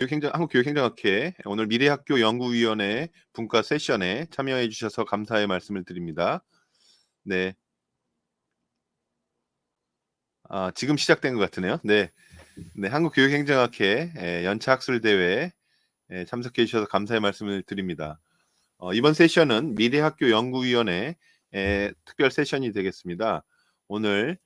한국교육행정학회 오늘 미래학교 연구위원회 분과 세션에 참여해 주셔서 감사의 말씀을 드립니다. 네. 지금 시작된 것 같으네요. 네. 네. 한국교육행정학회 연차 학술 대회에 참석해 주셔서 감사의 말씀을 드립니다. 이번 세션은 미래학교 연구위원회 특별 세션이 되겠습니다. 오늘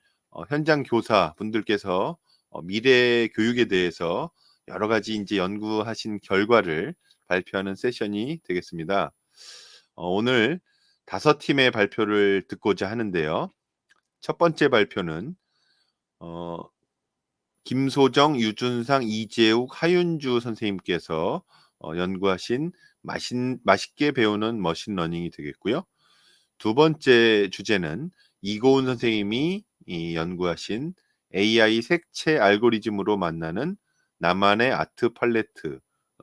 현장 교사분들께서 미래 교육에 대해서 여러 가지 인제 연구하신 결과를 발표하는 세션이 되겠습니다. 오늘 5 팀의 발표를 듣고자 하는데요. 첫 번째 발표는 어 김소정, 유준상, 이재욱, 하윤주 선생님께서 연구하신 맛있게 배우는 머신러닝이 되겠고요. 두 번째 주제는 이고은 선생님이 연구하신 AI 색채 알고리즘으로 만나는 나만의 아트 팔레트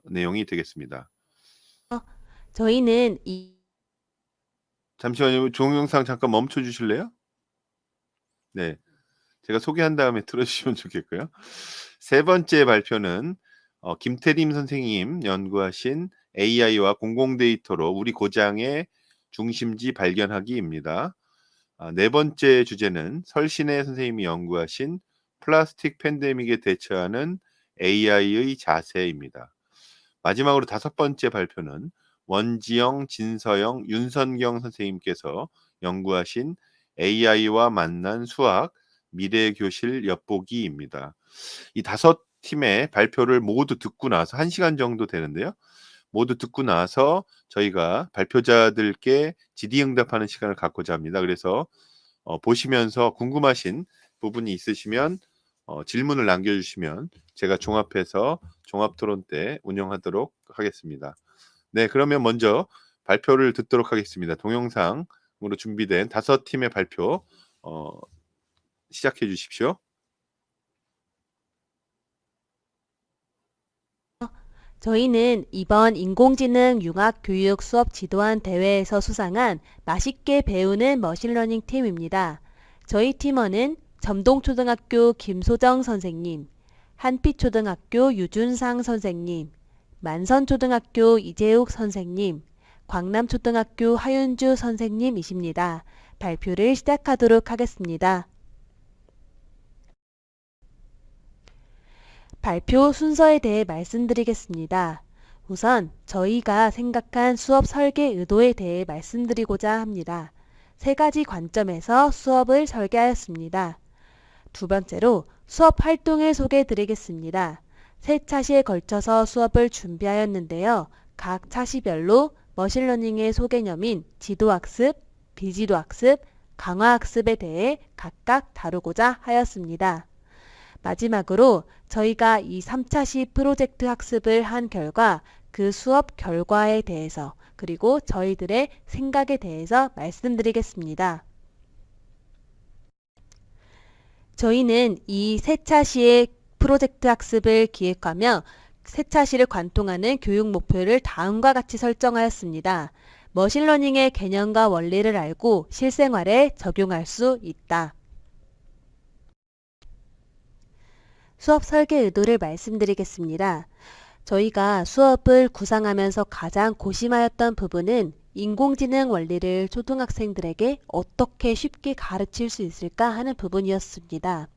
내용이 되겠습니다. 저희는 잠시만요. 동영상 잠깐 멈춰 주실래요? 네. 제가 소개한 다음에 틀어 주시면 좋겠고요. 세 번째 발표는 김태림 선생님 연구하신 AI와 공공 데이터로 우리 고장의 중심지 발견하기입니다. 네 번째 주제는 설신혜 선생님이 연구하신 플라스틱 팬데믹에 대처하는 AI의 자세입니다. 마지막으로 다섯 번째 발표는 원지영, 진서영, 윤선경 선생님께서 연구하신 AI와 만난 수학 미래교실 엿보기입니다. 이 다섯 팀의 발표를 모두 듣고 나서 1 시간 정도 되는데요. 모두 듣고 나서 저희가 발표자들께 질의응답하는 시간을 갖고자 합니다. 그래서 보시면서 궁금하신 부분이 있으시면 질문을 남겨 주시면 제가 종합해서 종합토론 때 운영하도록 하겠습니다. 네, 그러면 먼저 발표를 듣도록 하겠습니다. 동영상으로 준비된 5 팀의 발표 어 시작해 주십시오. 저희는 이번 인공지능 융합 교육 수업 지도안 대회에서 수상한 맛있게 배우는 머신러닝 팀입니다. 저희 팀원은 점동초등학교 김소정 선생님, 한빛초등학교 유준상 선생님, 만선초등학교 이재욱 선생님, 광남초등학교 하윤주 선생님이십니다. 발표를 시작하도록 하겠습니다. 발표 순서에 대해 말씀드리겠습니다. 우선 저희가 생각한 수업 설계 의도에 대해 말씀드리고자 합니다. 3가지 관점에서 수업을 설계하였습니다. 두 번째로 수업 활동을 소개해 드리겠습니다. 3차시에 걸쳐서 수업을 준비하였는데요. 각 차시별로 머신러닝의 소개념인 지도학습, 비지도학습, 강화학습에 대해 각각 다루고자 하였습니다. 마지막으로 저희가 이 3차시 프로젝트 학습을 한 결과 그 수업 결과에 대해서 그리고 저희들의 생각에 대해서 말씀드리겠습니다. 저희는 이 3차시의 프로젝트 학습을 기획하며 3차시를 관통하는 교육 목표를 다음과 같이 설정하였습니다. 머신러닝의 개념과 원리를 알고 실생활에 적용할 수 있다. 수업 설계 의도를 말씀드리겠습니다. 저희가 수업을 구상하면서 가장 고심하였던 부분은 인공지능 원리를 초등학생들에게 어떻게 쉽게 가르칠 수 있을까 하는 부분이었습니다.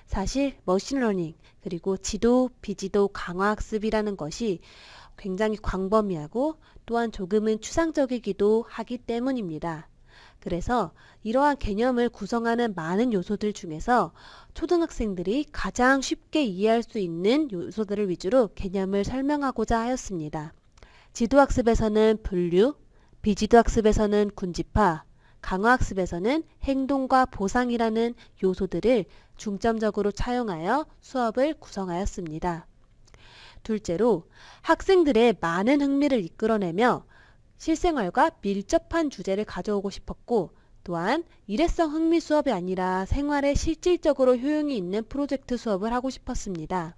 사실 머신러닝 그리고 지도, 비지도 강화학습이라는 것이 굉장히 광범위하고 또한 조금은 추상적이기도 하기 때문입니다. 그래서 이러한 개념을 구성하는 많은 요소들 중에서 초등학생들이 가장 쉽게 이해할 수 있는 요소들을 위주로 개념을 설명하고자 하였습니다. 지도학습에서는 분류, 비지도학습에서는 군집화, 강화학습에서는 행동과 보상이라는 요소들을 중점적으로 차용하여 수업을 구성하였습니다. 둘째로 학생들의 많은 흥미를 이끌어내며 실생활과 밀접한 주제를 가져오고 싶었고 또한 일회성 흥미 수업이 아니라 생활에 실질적으로 효용이 있는 프로젝트 수업을 하고 싶었습니다.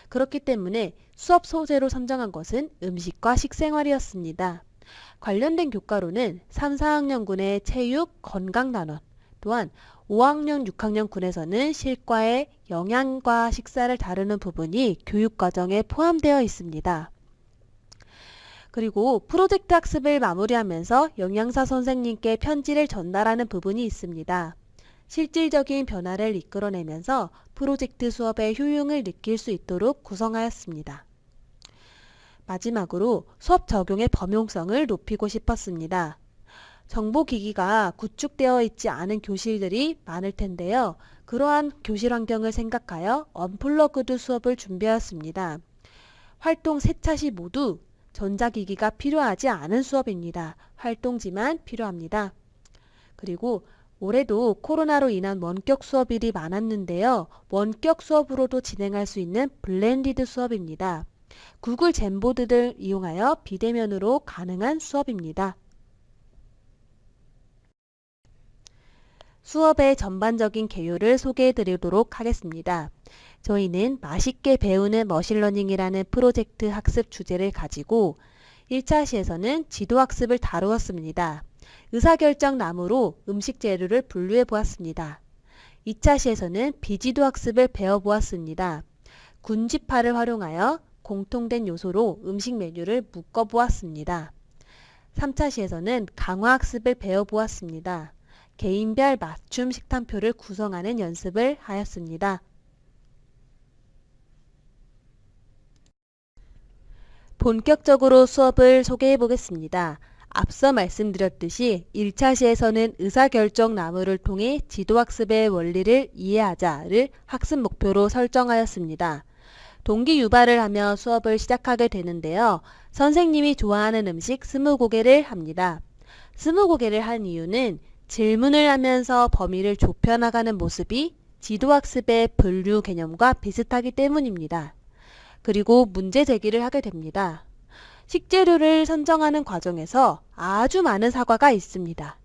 그렇기 때문에 수업 소재로 선정한 것은 음식과 식생활이었습니다. 관련된 교과로는 3, 4학년군의 체육, 건강 단원, 또한 5학년, 6학년 군에서는 실과의 영양과 식사를 다루는 부분이 교육과정에 포함되어 있습니다. 그리고 프로젝트 학습을 마무리하면서 영양사 선생님께 편지를 전달하는 부분이 있습니다. 실질적인 변화를 이끌어내면서 프로젝트 수업의 효용을 느낄 수 있도록 구성하였습니다. 마지막으로 수업 적용의 범용성을 높이고 싶었습니다. 정보기기가 구축되어 있지 않은 교실들이 많을 텐데요. 그러한 교실 환경을 생각하여 언플러그드 수업을 준비하였습니다. 활동 3차시 모두 전자기기가 필요하지 않은 수업입니다. 활동지만 필요합니다. 그리고 올해도 코로나로 인한 원격 수업일이 많았는데요. 원격 수업으로도 진행할 수 있는 블렌디드 수업입니다. 구글 젠보드를 이용하여 비대면으로 가능한 수업입니다. 수업의 전반적인 개요를 소개해 드리도록 하겠습니다. 저희는 맛있게 배우는 머신러닝이라는 프로젝트 학습 주제를 가지고 1차 시에서는 지도학습을 다루었습니다. 의사결정 나무로 음식 재료를 분류해 보았습니다. 2차 시에서는 비지도학습을 배워보았습니다. 군지파를 활용하여 공통된 요소로 음식 메뉴를 묶어보았습니다. 3차 시에서는 강화학습을 배워보았습니다. 개인별 맞춤 식단표를 구성하는 연습을 하였습니다. 본격적으로 수업을 소개해 보겠습니다. 앞서 말씀드렸듯이 1차 시에서는 의사결정 나무를 통해 지도학습의 원리를 이해하자를 학습 목표로 설정하였습니다. 동기 유발을 하며 수업을 시작하게 되는데요. 선생님이 좋아하는 음식 스무고개를 합니다. 스무고개를 한 이유는 질문을 하면서 범위를 좁혀나가는 모습이 지도학습의 분류 개념과 비슷하기 때문입니다. 그리고 문제 제기를 하게 됩니다. 식재료를 선정하는 과정에서 아주 많은 사과가 있습니다.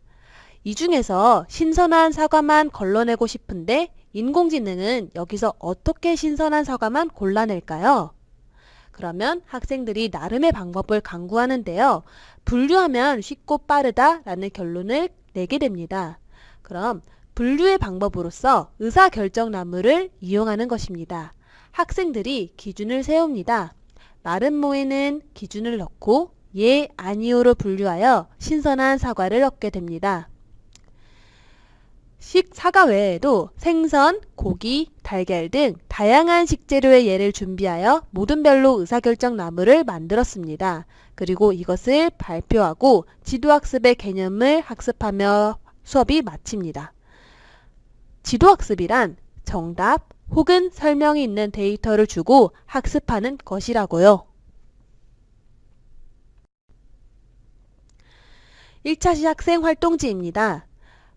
이 중에서 신선한 사과만 걸러내고 싶은데 인공지능은 여기서 어떻게 신선한 사과만 골라낼까요? 그러면 학생들이 나름의 방법을 강구하는데요. 분류하면 쉽고 빠르다라는 결론을 내게 됩니다. 그럼 분류의 방법으로서 의사결정나무를 이용하는 것입니다. 학생들이 기준을 세웁니다. 마른 모에는 기준을 넣고 예, 아니오로 분류하여 신선한 사과를 얻게 됩니다. 사과 외에도 생선, 고기, 달걀 등 다양한 식재료의 예를 준비하여 모든 별로 의사결정 나무를 만들었습니다. 그리고 이것을 발표하고 지도학습의 개념을 학습하며 수업이 마칩니다. 지도학습이란 정답 혹은 설명이 있는 데이터를 주고 학습하는 것이라고요. 1차 시 학생 활동지입니다.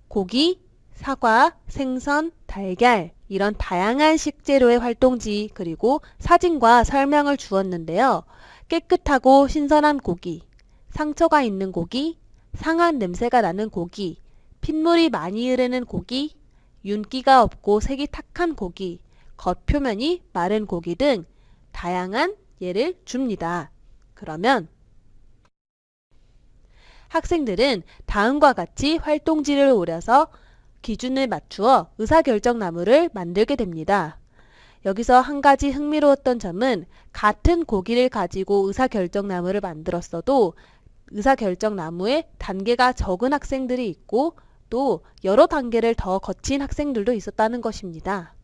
고기, 사과, 생선, 달걀 이런 다양한 식재료의 활동지 그리고 사진과 설명을 주었는데요. 깨끗하고 신선한 고기, 상처가 있는 고기, 상한 냄새가 나는 고기, 핏물이 많이 흐르는 고기, 윤기가 없고 색이 탁한 고기, 겉표면이 마른 고기 등 다양한 예를 줍니다. 그러면 학생들은 다음과 같이 활동지를 오려서 기준을 맞추어 의사결정나무를 만들게 됩니다. 여기서 한 가지 흥미로웠던 점은 같은 고기를 가지고 의사결정나무를 만들었어도 의사결정나무에 단계가 적은 학생들이 있고 또 여러 단계를 더 거친 학생들도 있었다는 것입니다.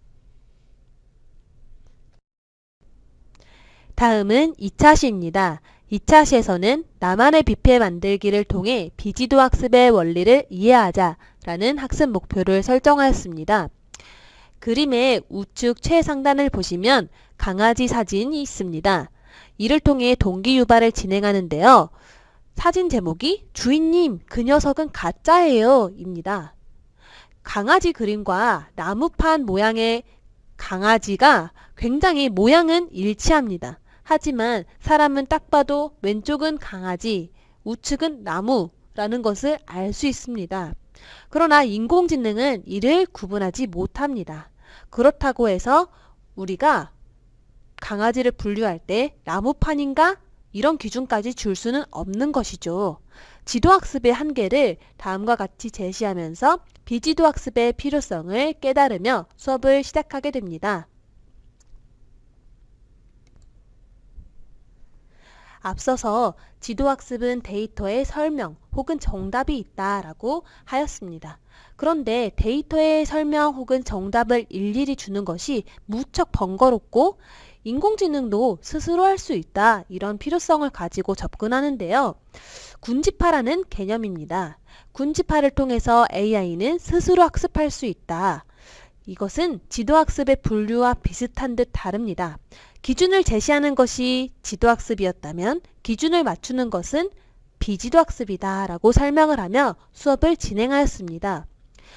다음은 2차 시입니다. 2차 시에서는 나만의 뷔페 만들기를 통해 비지도 학습의 원리를 이해하자라는 학습 목표를 설정하였습니다. 그림의 우측 최상단을 보시면 강아지 사진이 있습니다. 이를 통해 동기 유발을 진행하는데요. 사진 제목이 주인님, 그 녀석은 가짜예요 입니다. 강아지 그림과 나무판 모양의 강아지가 굉장히 모양은 일치합니다. 하지만 사람은 딱 봐도 왼쪽은 강아지, 우측은 나무라는 것을 알 수 있습니다. 그러나 인공지능은 이를 구분하지 못합니다. 그렇다고 해서 우리가 강아지를 분류할 때 나무판인가 이런 기준까지 줄 수는 없는 것이죠. 지도학습의 한계를 다음과 같이 제시하면서 비지도학습의 필요성을 깨달으며 수업을 시작하게 됩니다. 앞서서 지도학습은 데이터의 설명 혹은 정답이 있다라고 하였습니다. 그런데 데이터의 설명 혹은 정답을 일일이 주는 것이 무척 번거롭고 인공지능도 스스로 할 수 있다, 이런 필요성을 가지고 접근하는데요. 군집화라는 개념입니다. 군집화를 통해서 AI는 스스로 학습할 수 있다. 이것은 지도학습의 분류와 비슷한 듯 다릅니다. 기준을 제시하는 것이 지도학습이었다면 기준을 맞추는 것은 비지도학습이다 라고 설명을 하며 수업을 진행하였습니다.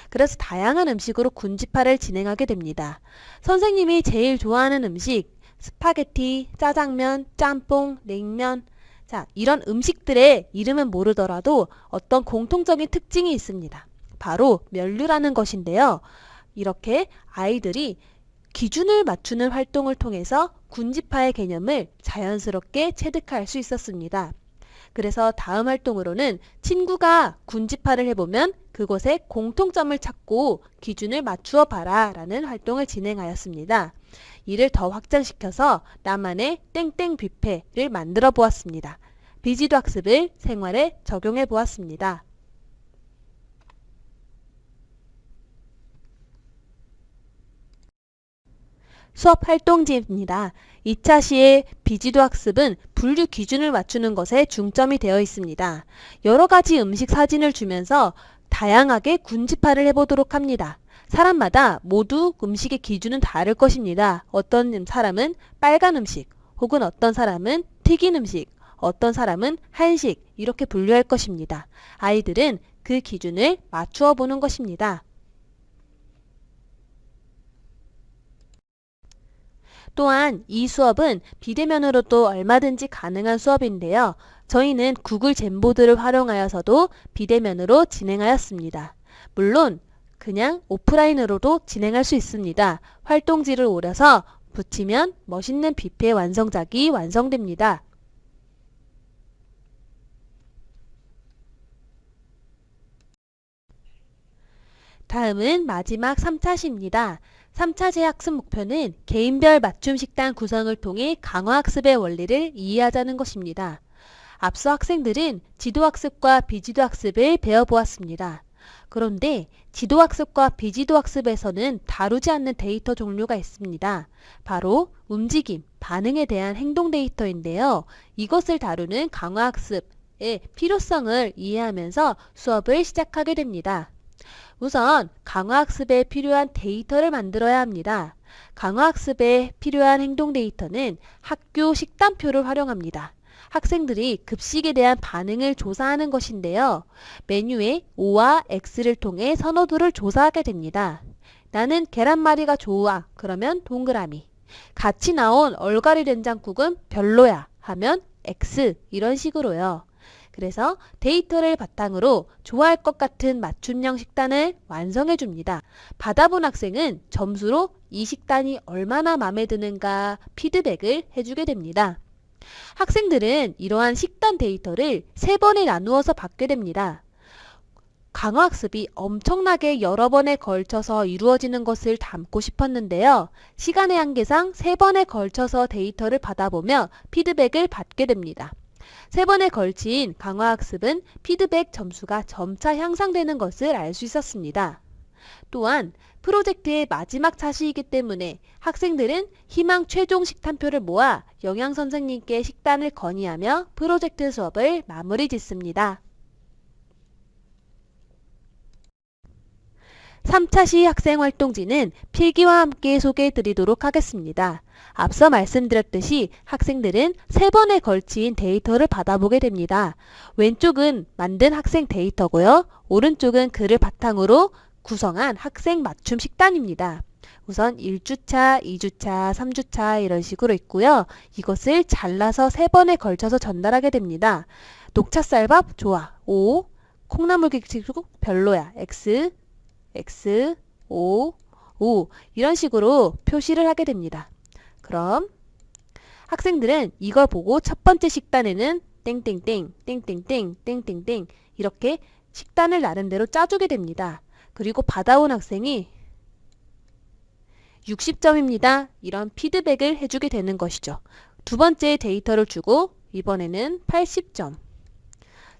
그래서 다양한 음식으로 군집화를 진행하게 됩니다. 선생님이 제일 좋아하는 음식, 스파게티, 짜장면, 짬뽕, 냉면, 자, 이런 음식들의 이름은 모르더라도 어떤 공통적인 특징이 있습니다. 바로 면류라는 것인데요. 이렇게 아이들이 기준을 맞추는 활동을 통해서 군집화의 개념을 자연스럽게 체득할 수 있었습니다. 그래서 다음 활동으로는 친구가 군집화를 해보면 그것의 공통점을 찾고 기준을 맞추어 봐라 라는 활동을 진행하였습니다. 이를 더 확장시켜서 나만의 땡땡 뷔페를 만들어 보았습니다. 비지도 학습을 생활에 적용해 보았습니다. 수업 활동지입니다. 2차 시의 비지도 학습은 분류 기준을 맞추는 것에 중점이 되어 있습니다. 여러 가지 음식 사진을 주면서 다양하게 군집화를 해보도록 합니다. 사람마다 모두 음식의 기준은 다를 것입니다. 어떤 사람은 빨간 음식, 혹은 어떤 사람은 튀긴 음식, 어떤 사람은 한식, 이렇게 분류할 것입니다. 아이들은 그 기준을 맞추어 보는 것입니다. 또한 이 수업은 비대면으로도 얼마든지 가능한 수업인데요. 저희는 구글 젠보드를 활용하여서도 비대면으로 진행하였습니다. 물론 그냥 오프라인으로도 진행할 수 있습니다. 활동지를 오려서 붙이면 멋있는 뷔페 완성작이 완성됩니다. 다음은 마지막 3차 시입니다. 3차 재학습 목표는 개인별 맞춤 식단 구성을 통해 강화학습의 원리를 이해하자는 것입니다. 앞서 학생들은 지도학습과 비지도학습을 배워보았습니다. 그런데 지도학습과 비지도학습에서는 다루지 않는 데이터 종류가 있습니다. 바로 움직임, 반응에 대한 행동 데이터인데요. 이것을 다루는 강화학습의 필요성을 이해하면서 수업을 시작하게 됩니다. 우선 강화학습에 필요한 데이터를 만들어야 합니다. 강화학습에 필요한 행동 데이터는 학교 식단표를 활용합니다. 학생들이 급식에 대한 반응을 조사하는 것인데요. 메뉴에 O와 X를 통해 선호도를 조사하게 됩니다. 나는 계란말이가 좋아. 그러면 동그라미. 같이 나온 얼갈이 된장국은 별로야. 하면 X. 이런 식으로요. 그래서 데이터를 바탕으로 좋아할 것 같은 맞춤형 식단을 완성해 줍니다. 받아본 학생은 점수로 이 식단이 얼마나 마음에 드는가 피드백을 해주게 됩니다. 학생들은 이러한 식단 데이터를 3번에 나누어서 받게 됩니다. 강화학습이 엄청나게 여러 번에 걸쳐서 이루어지는 것을 담고 싶었는데요. 시간의 한계상 3번에 걸쳐서 데이터를 받아보며 피드백을 받게 됩니다. 3번에 걸친 강화학습은 피드백 점수가 점차 향상되는 것을 알 수 있었습니다. 또한 프로젝트의 마지막 차시이기 때문에 학생들은 희망 최종 식단표를 모아 영양선생님께 식단을 건의하며 프로젝트 수업을 마무리 짓습니다. 3차 시 학생활동지는 필기와 함께 소개해 드리도록 하겠습니다. 앞서 말씀드렸듯이 학생들은 3번에 걸친 데이터를 받아보게 됩니다. 왼쪽은 만든 학생 데이터고요. 오른쪽은 그를 바탕으로 구성한 학생 맞춤 식단입니다. 우선 1주차, 2주차, 3주차 이런 식으로 있고요. 이것을 잘라서 3번에 걸쳐서 전달하게 됩니다. 녹차쌀밥 좋아, O, 콩나물국수 별로야, X, X, O, O 이런 식으로 표시를 하게 됩니다. 그럼 학생들은 이걸 보고 첫 번째 식단에는 땡땡땡, 땡땡땡, 땡땡땡 이렇게 식단을 나름대로 짜주게 됩니다. 그리고 받아온 학생이 60점입니다. 이런 피드백을 해주게 되는 것이죠. 두 번째 데이터를 주고 이번에는 80점.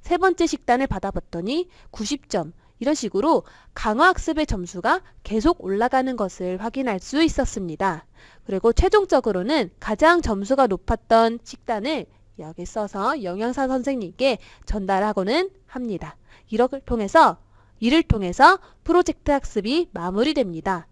세 번째 식단을 받아봤더니 90점. 이런 식으로 강화학습의 점수가 계속 올라가는 것을 확인할 수 있었습니다. 그리고 최종적으로는 가장 점수가 높았던 식단을 여기 써서 영양사 선생님께 전달하고는 합니다. 이를 통해서 프로젝트 학습이 마무리됩니다.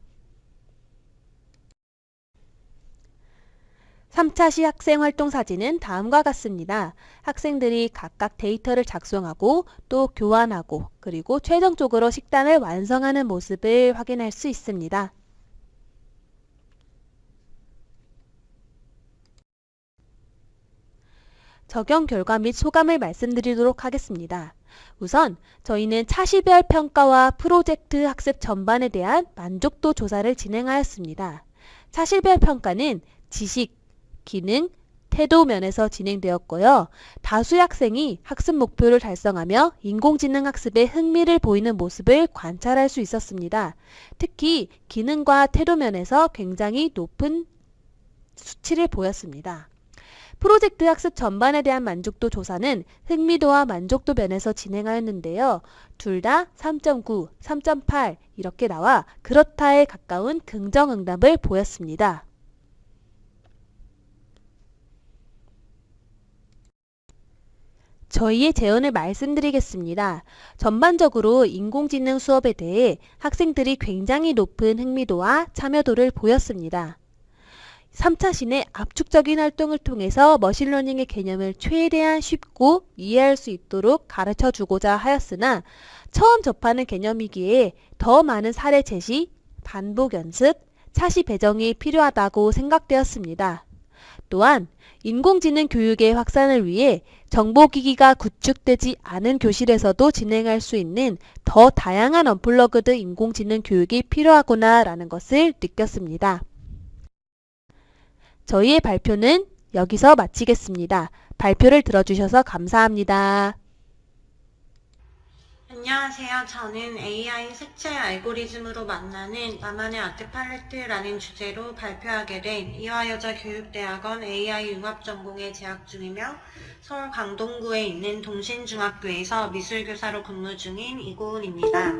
3차 시 학생활동 사진은 다음과 같습니다. 학생들이 각각 데이터를 작성하고 또 교환하고 그리고 최종적으로 식단을 완성하는 모습을 확인할 수 있습니다. 적용 결과 및 소감을 말씀드리도록 하겠습니다. 우선 저희는 차시별 평가와 프로젝트 학습 전반에 대한 만족도 조사를 진행하였습니다. 차시별 평가는 지식, 기능, 태도 면에서 진행되었고요. 다수의 학생이 학습 목표를 달성하며 인공지능 학습에 흥미를 보이는 모습을 관찰할 수 있었습니다. 특히 기능과 태도 면에서 굉장히 높은 수치를 보였습니다. 프로젝트 학습 전반에 대한 만족도 조사는 흥미도와 만족도 면에서 진행하였는데요. 둘 다 3.9, 3.8 이렇게 나와 그렇다에 가까운 긍정응답을 보였습니다. 저희의 제언을 말씀드리겠습니다. 전반적으로 인공지능 수업에 대해 학생들이 굉장히 높은 흥미도와 참여도를 보였습니다. 3차 시내 압축적인 활동을 통해서 머신러닝의 개념을 최대한 쉽고 이해할 수 있도록 가르쳐 주고자 하였으나 처음 접하는 개념이기에 더 많은 사례 제시, 반복 연습, 차시 배정이 필요하다고 생각되었습니다. 또한 인공지능 교육의 확산을 위해 정보기기가 구축되지 않은 교실에서도 진행할 수 있는 더 다양한 언플러그드 인공지능 교육이 필요하구나 라는 것을 느꼈습니다. 저희의 발표는 여기서 마치겠습니다. 발표를 들어주셔서 감사합니다. 안녕하세요. 저는 AI 색채 알고리즘으로 만나는 나만의 아트 팔레트라는 주제로 발표하게 된 이화여자교육대학원 AI 융합전공에 재학 중이며 서울 강동구에 있는 동신중학교에서 미술교사로 근무 중인 이고은입니다.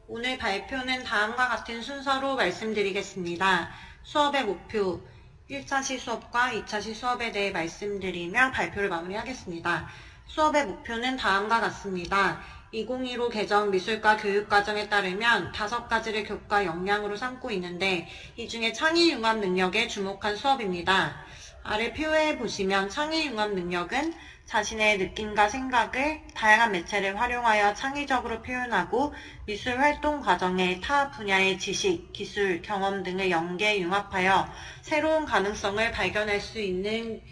오늘 발표는 다음과 같은 순서로 말씀드리겠습니다. 수업의 목표, 1차 시 수업과 2차 시 수업에 대해 말씀드리며 발표를 마무리하겠습니다. 수업의 목표는 다음과 같습니다. 2015 개정 미술과 교육과정에 따르면 5가지를 교과 역량으로 삼고 있는데 이 중에 창의융합 능력에 주목한 수업입니다. 아래 표에 보시면 창의융합 능력은 자신의 느낌과 생각을 다양한 매체를 활용하여 창의적으로 표현하고 미술 활동 과정에 타 분야의 지식, 기술, 경험 등을 연계 융합하여 새로운 가능성을 발견할 수 있는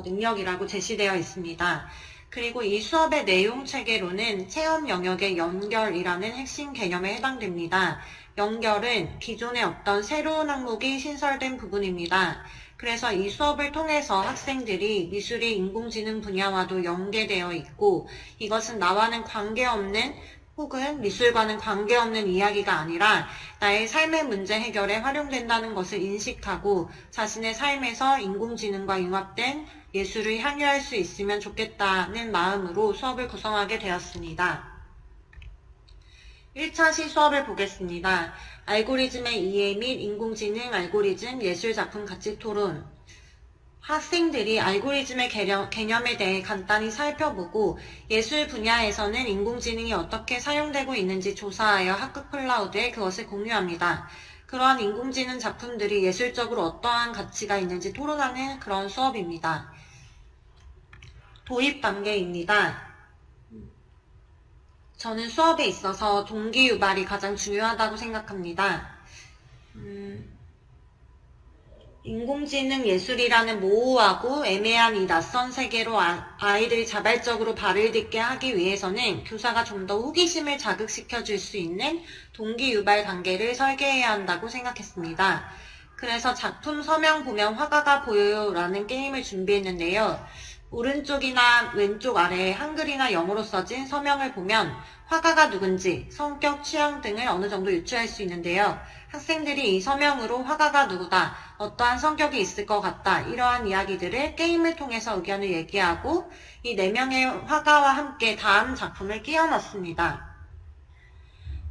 능력이라고 제시되어 있습니다. 그리고 이 수업의 내용 체계로는 체험 영역의 연결이라는 핵심 개념에 해당됩니다. 연결은 기존의 어떤 새로운 항목이 신설된 부분입니다. 그래서 이 수업을 통해서 학생들이 미술이 인공지능 분야와도 연계되어 있고 이것은 나와는 관계없는 혹은 미술과는 관계없는 이야기가 아니라 나의 삶의 문제 해결에 활용된다는 것을 인식하고 자신의 삶에서 인공지능과 융합된 예술을 향유할 수 있으면 좋겠다는 마음으로 수업을 구성하게 되었습니다. 1차 시 수업을 보겠습니다. 알고리즘의 이해 및 인공지능 알고리즘 예술작품 가치 토론. 학생들이 알고리즘의 개념에 대해 간단히 살펴보고 예술 분야에서는 인공지능이 어떻게 사용되고 있는지 조사하여 학급 클라우드에 그것을 공유합니다. 그러한 인공지능 작품들이 예술적으로 어떠한 가치가 있는지 토론하는 그런 수업입니다. 도입 단계입니다. 저는 수업에 있어서 동기 유발이 가장 중요하다고 생각합니다. 인공지능 예술이라는 모호하고 애매한 이 낯선 세계로 아이들이 자발적으로 발을 딛게 하기 위해서는 교사가 좀 더 호기심을 자극시켜 줄 수 있는 동기 유발 단계를 설계해야 한다고 생각했습니다. 그래서 작품 서명 보면 화가가 보여요 라는 게임을 준비했는데요. 오른쪽이나 왼쪽 아래에 한글이나 영어로 써진 서명을 보면 화가가 누군지, 성격, 취향 등을 어느 정도 유추할 수 있는데요. 학생들이 이 서명으로 화가가 누구다, 어떠한 성격이 있을 것 같다, 이러한 이야기들을 게임을 통해서 의견을 얘기하고 이 4명의 화가와 함께 다음 작품을 끼워 넣습니다.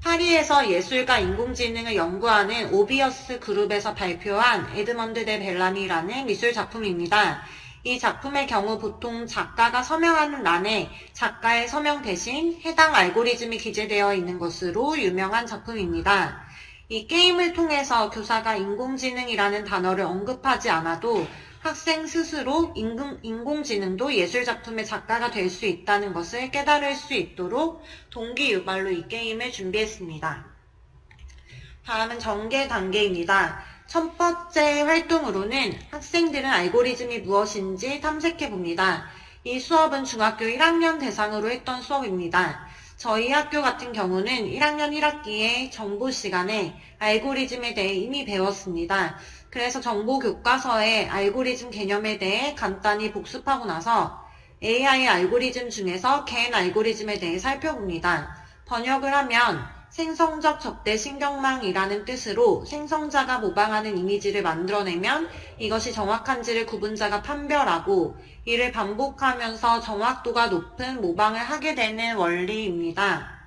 파리에서 예술과 인공지능을 연구하는 오비어스 그룹에서 발표한 에드먼드 데 벨라미라는 미술 작품입니다. 이 작품의 경우 보통 작가가 서명하는 란에 작가의 서명 대신 해당 알고리즘이 기재되어 있는 것으로 유명한 작품입니다. 이 게임을 통해서 교사가 인공지능이라는 단어를 언급하지 않아도 학생 스스로 인공지능도 예술작품의 작가가 될 수 있다는 것을 깨달을 수 있도록 동기 유발로 이 게임을 준비했습니다. 다음은 전개 단계입니다. 첫 번째 활동으로는 학생들은 알고리즘이 무엇인지 탐색해 봅니다. 이 수업은 중학교 1학년 대상으로 했던 수업입니다. 저희 학교 같은 경우는 1학년 1학기에 정보 시간에 알고리즘에 대해 이미 배웠습니다. 그래서 정보 교과서의 알고리즘 개념에 대해 간단히 복습하고 나서 AI 알고리즘 중에서 겐 알고리즘에 대해 살펴봅니다. 번역을 하면 생성적 적대 신경망이라는 뜻으로 생성자가 모방하는 이미지를 만들어내면 이것이 정확한지를 구분자가 판별하고 이를 반복하면서 정확도가 높은 모방을 하게 되는 원리입니다.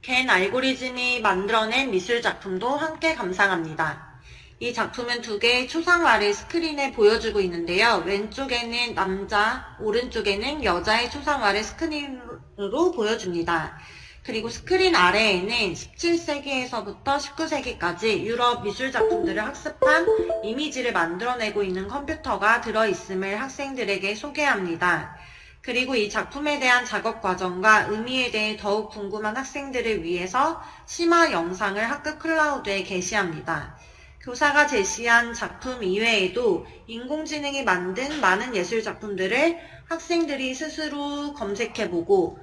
겐 알고리즘이 만들어낸 미술 작품도 함께 감상합니다. 이 작품은 2개의 초상화를 스크린에 보여주고 있는데요. 왼쪽에는 남자, 오른쪽에는 여자의 초상화를 스크린으로 보여줍니다. 그리고 스크린 아래에는 17세기에서부터 19세기까지 유럽 미술 작품들을 학습한 이미지를 만들어내고 있는 컴퓨터가 들어있음을 학생들에게 소개합니다. 그리고 이 작품에 대한 작업 과정과 의미에 대해 더욱 궁금한 학생들을 위해서 심화 영상을 학급 클라우드에 게시합니다. 교사가 제시한 작품 이외에도 인공지능이 만든 많은 예술 작품들을 학생들이 스스로 검색해보고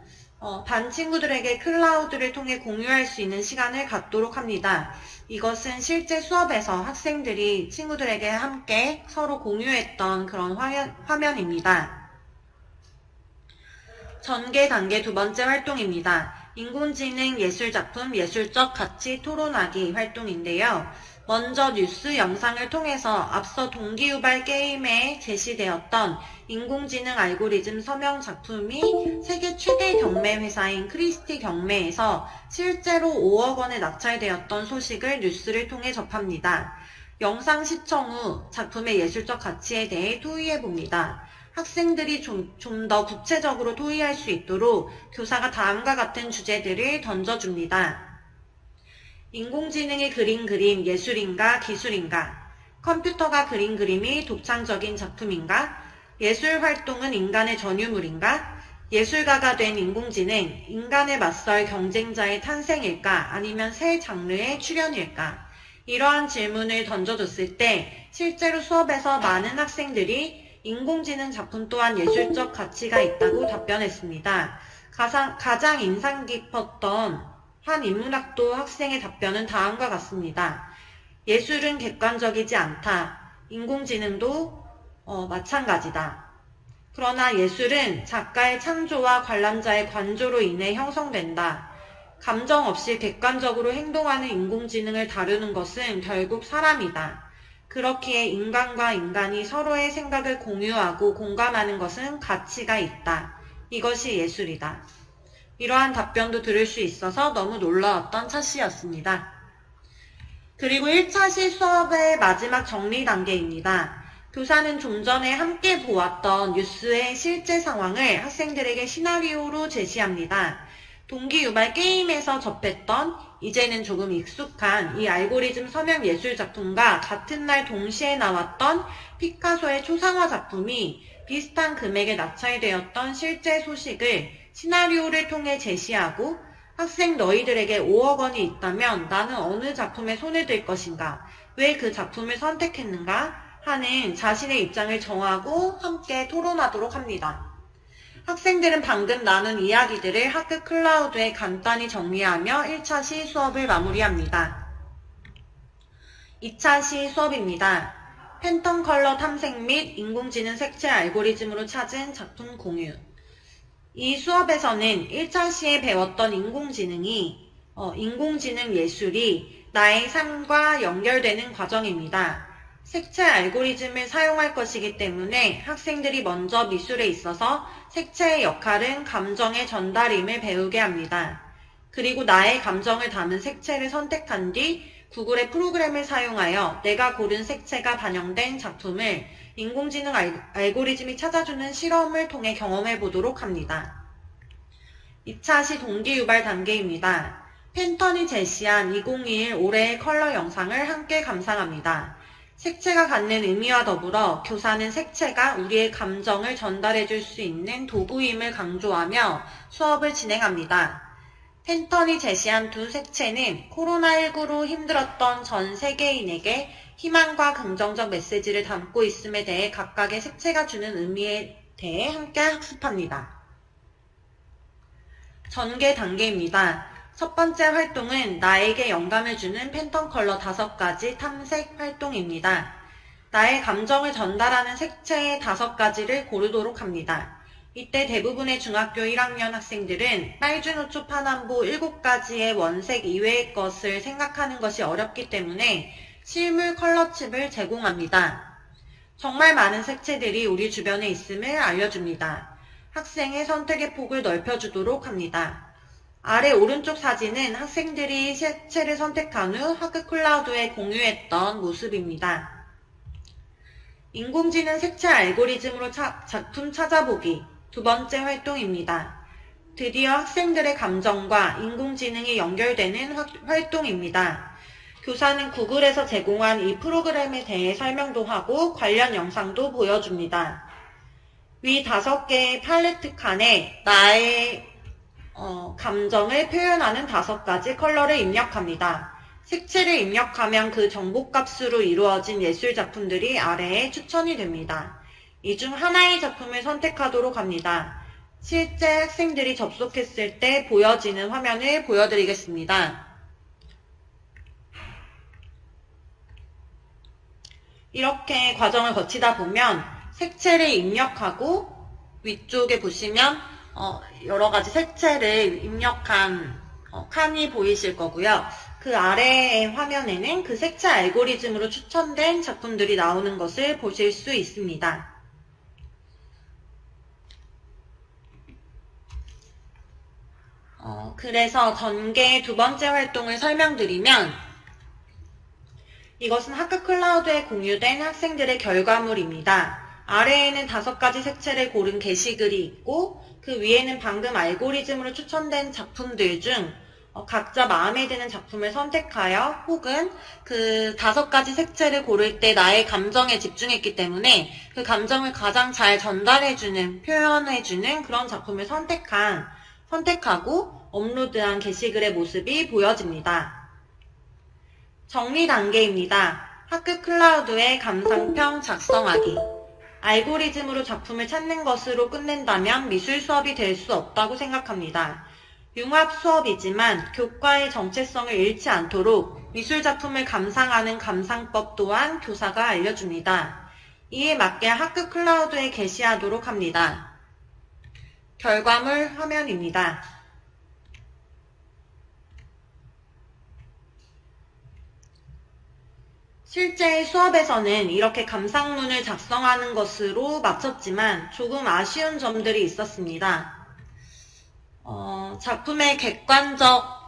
반 친구들에게 클라우드를 통해 공유할 수 있는 시간을 갖도록 합니다. 이것은 실제 수업에서 학생들이 친구들에게 함께 서로 공유했던 그런 화면입니다. 전개 단계 2번째 활동입니다. 인공지능 예술작품 예술적 가치 토론하기 활동인데요. 먼저 뉴스 영상을 통해서 앞서 동기유발 게임에 제시되었던 인공지능 알고리즘 서명 작품이 세계 최대 경매 회사인 크리스티 경매에서 실제로 5억 원에 낙찰되었던 소식을 뉴스를 통해 접합니다. 영상 시청 후 작품의 예술적 가치에 대해 토의해봅니다. 학생들이 좀 더 구체적으로 토의할 수 있도록 교사가 다음과 같은 주제들을 던져줍니다. 인공지능이 그린 그림 예술인가 기술인가? 컴퓨터가 그린 그림이 독창적인 작품인가? 예술 활동은 인간의 전유물인가? 예술가가 된 인공지능, 인간에 맞설 경쟁자의 탄생일까? 아니면 새 장르의 출현일까? 이러한 질문을 던져줬을 때 실제로 수업에서 많은 학생들이 인공지능 작품 또한 예술적 가치가 있다고 답변했습니다. 가장 인상 깊었던 한 인문학도 학생의 답변은 다음과 같습니다. 예술은 객관적이지 않다. 인공지능도 마찬가지다. 그러나 예술은 작가의 창조와 관람자의 관조로 인해 형성된다. 감정 없이 객관적으로 행동하는 인공지능을 다루는 것은 결국 사람이다. 그렇기에 인간과 인간이 서로의 생각을 공유하고 공감하는 것은 가치가 있다. 이것이 예술이다. 이러한 답변도 들을 수 있어서 너무 놀라웠던 차 씨였습니다. 그리고 1차 시 수업의 마지막 정리 단계입니다. 교사는 좀 전에 함께 보았던 뉴스의 실제 상황을 학생들에게 시나리오로 제시합니다. 동기유발 게임에서 접했던 이제는 조금 익숙한 이 알고리즘 서명 예술 작품과 같은 날 동시에 나왔던 피카소의 초상화 작품이 비슷한 금액에 낙찰되었던 실제 소식을 시나리오를 통해 제시하고 학생 너희들에게 5억 원이 있다면 나는 어느 작품에 손을 들 것인가? 왜 그 작품을 선택했는가? 하는 자신의 입장을 정하고 함께 토론하도록 합니다. 학생들은 방금 나눈 이야기들을 학급 클라우드에 간단히 정리하며 1차 시 수업을 마무리합니다. 2차 시 수업입니다. 팬텀 컬러 탐색 및 인공지능 색채 알고리즘으로 찾은 작품 공유. 이 수업에서는 1차 시에 배웠던 인공지능 예술이 나의 삶과 연결되는 과정입니다. 색채 알고리즘을 사용할 것이기 때문에 학생들이 먼저 미술에 있어서 색채의 역할은 감정의 전달임을 배우게 합니다. 그리고 나의 감정을 담은 색채를 선택한 뒤 구글의 프로그램을 사용하여 내가 고른 색채가 반영된 작품을 인공지능 알고리즘이 찾아주는 실험을 통해 경험해 보도록 합니다. 2차 시 동기 유발 단계입니다. 팬턴이 제시한 2021 올해의 컬러 영상을 함께 감상합니다. 색채가 갖는 의미와 더불어 교사는 색채가 우리의 감정을 전달해 줄 수 있는 도구임을 강조하며 수업을 진행합니다. 팬턴이 제시한 두 색채는 코로나19로 힘들었던 전 세계인에게 희망과 긍정적 메시지를 담고 있음에 대해 각각의 색채가 주는 의미에 대해 함께 학습합니다. 전개 단계입니다. 첫 번째 활동은 나에게 영감을 주는 팬텀 컬러 5가지 탐색 활동입니다. 나의 감정을 전달하는 색채의 5가지를 고르도록 합니다. 이때 대부분의 중학교 1학년 학생들은 빨주노초 파남보 7가지의 원색 이외의 것을 생각하는 것이 어렵기 때문에 실물 컬러칩을 제공합니다. 정말 많은 색채들이 우리 주변에 있음을 알려줍니다. 학생의 선택의 폭을 넓혀주도록 합니다. 아래 오른쪽 사진은 학생들이 색채를 선택한 후 학급 클라우드에 공유했던 모습입니다. 인공지능 색채 알고리즘으로 작품 찾아보기 두 번째 활동입니다. 드디어 학생들의 감정과 인공지능이 연결되는 활동입니다. 교사는 구글에서 제공한 이 프로그램에 대해 설명도 하고 관련 영상도 보여줍니다. 위 5개의 팔레트 칸에 나의 감정을 표현하는 5가지 컬러를 입력합니다. 색채를 입력하면 그 정보값으로 이루어진 예술 작품들이 아래에 추천이 됩니다. 이 중 하나의 작품을 선택하도록 합니다. 실제 학생들이 접속했을 때 보여지는 화면을 보여드리겠습니다. 이렇게 과정을 거치다 보면 색채를 입력하고 위쪽에 보시면 여러 가지 색채를 입력한 칸이 보이실 거고요. 그 아래의 화면에는 그 색채 알고리즘으로 추천된 작품들이 나오는 것을 보실 수 있습니다. 그래서 전개 두 번째 활동을 설명드리면 이것은 학급 클라우드에 공유된 학생들의 결과물입니다. 아래에는 5가지 색채를 고른 게시글이 있고 그 위에는 방금 알고리즘으로 추천된 작품들 중 각자 마음에 드는 작품을 선택하여 혹은 그 5가지 색채를 고를 때 나의 감정에 집중했기 때문에 그 감정을 가장 잘 전달해주는, 표현해주는 그런 작품을 선택하고 업로드한 게시글의 모습이 보여집니다. 정리 단계입니다. 학급 클라우드의 감상평 작성하기. 알고리즘으로 작품을 찾는 것으로 끝낸다면 미술 수업이 될 수 없다고 생각합니다. 융합 수업이지만 교과의 정체성을 잃지 않도록 미술 작품을 감상하는 감상법 또한 교사가 알려줍니다. 이에 맞게 학급 클라우드에 게시하도록 합니다. 결과물 화면입니다. 실제 수업에서는 이렇게 감상문을 작성하는 것으로 마쳤지만 조금 아쉬운 점들이 있었습니다. 작품의 객관적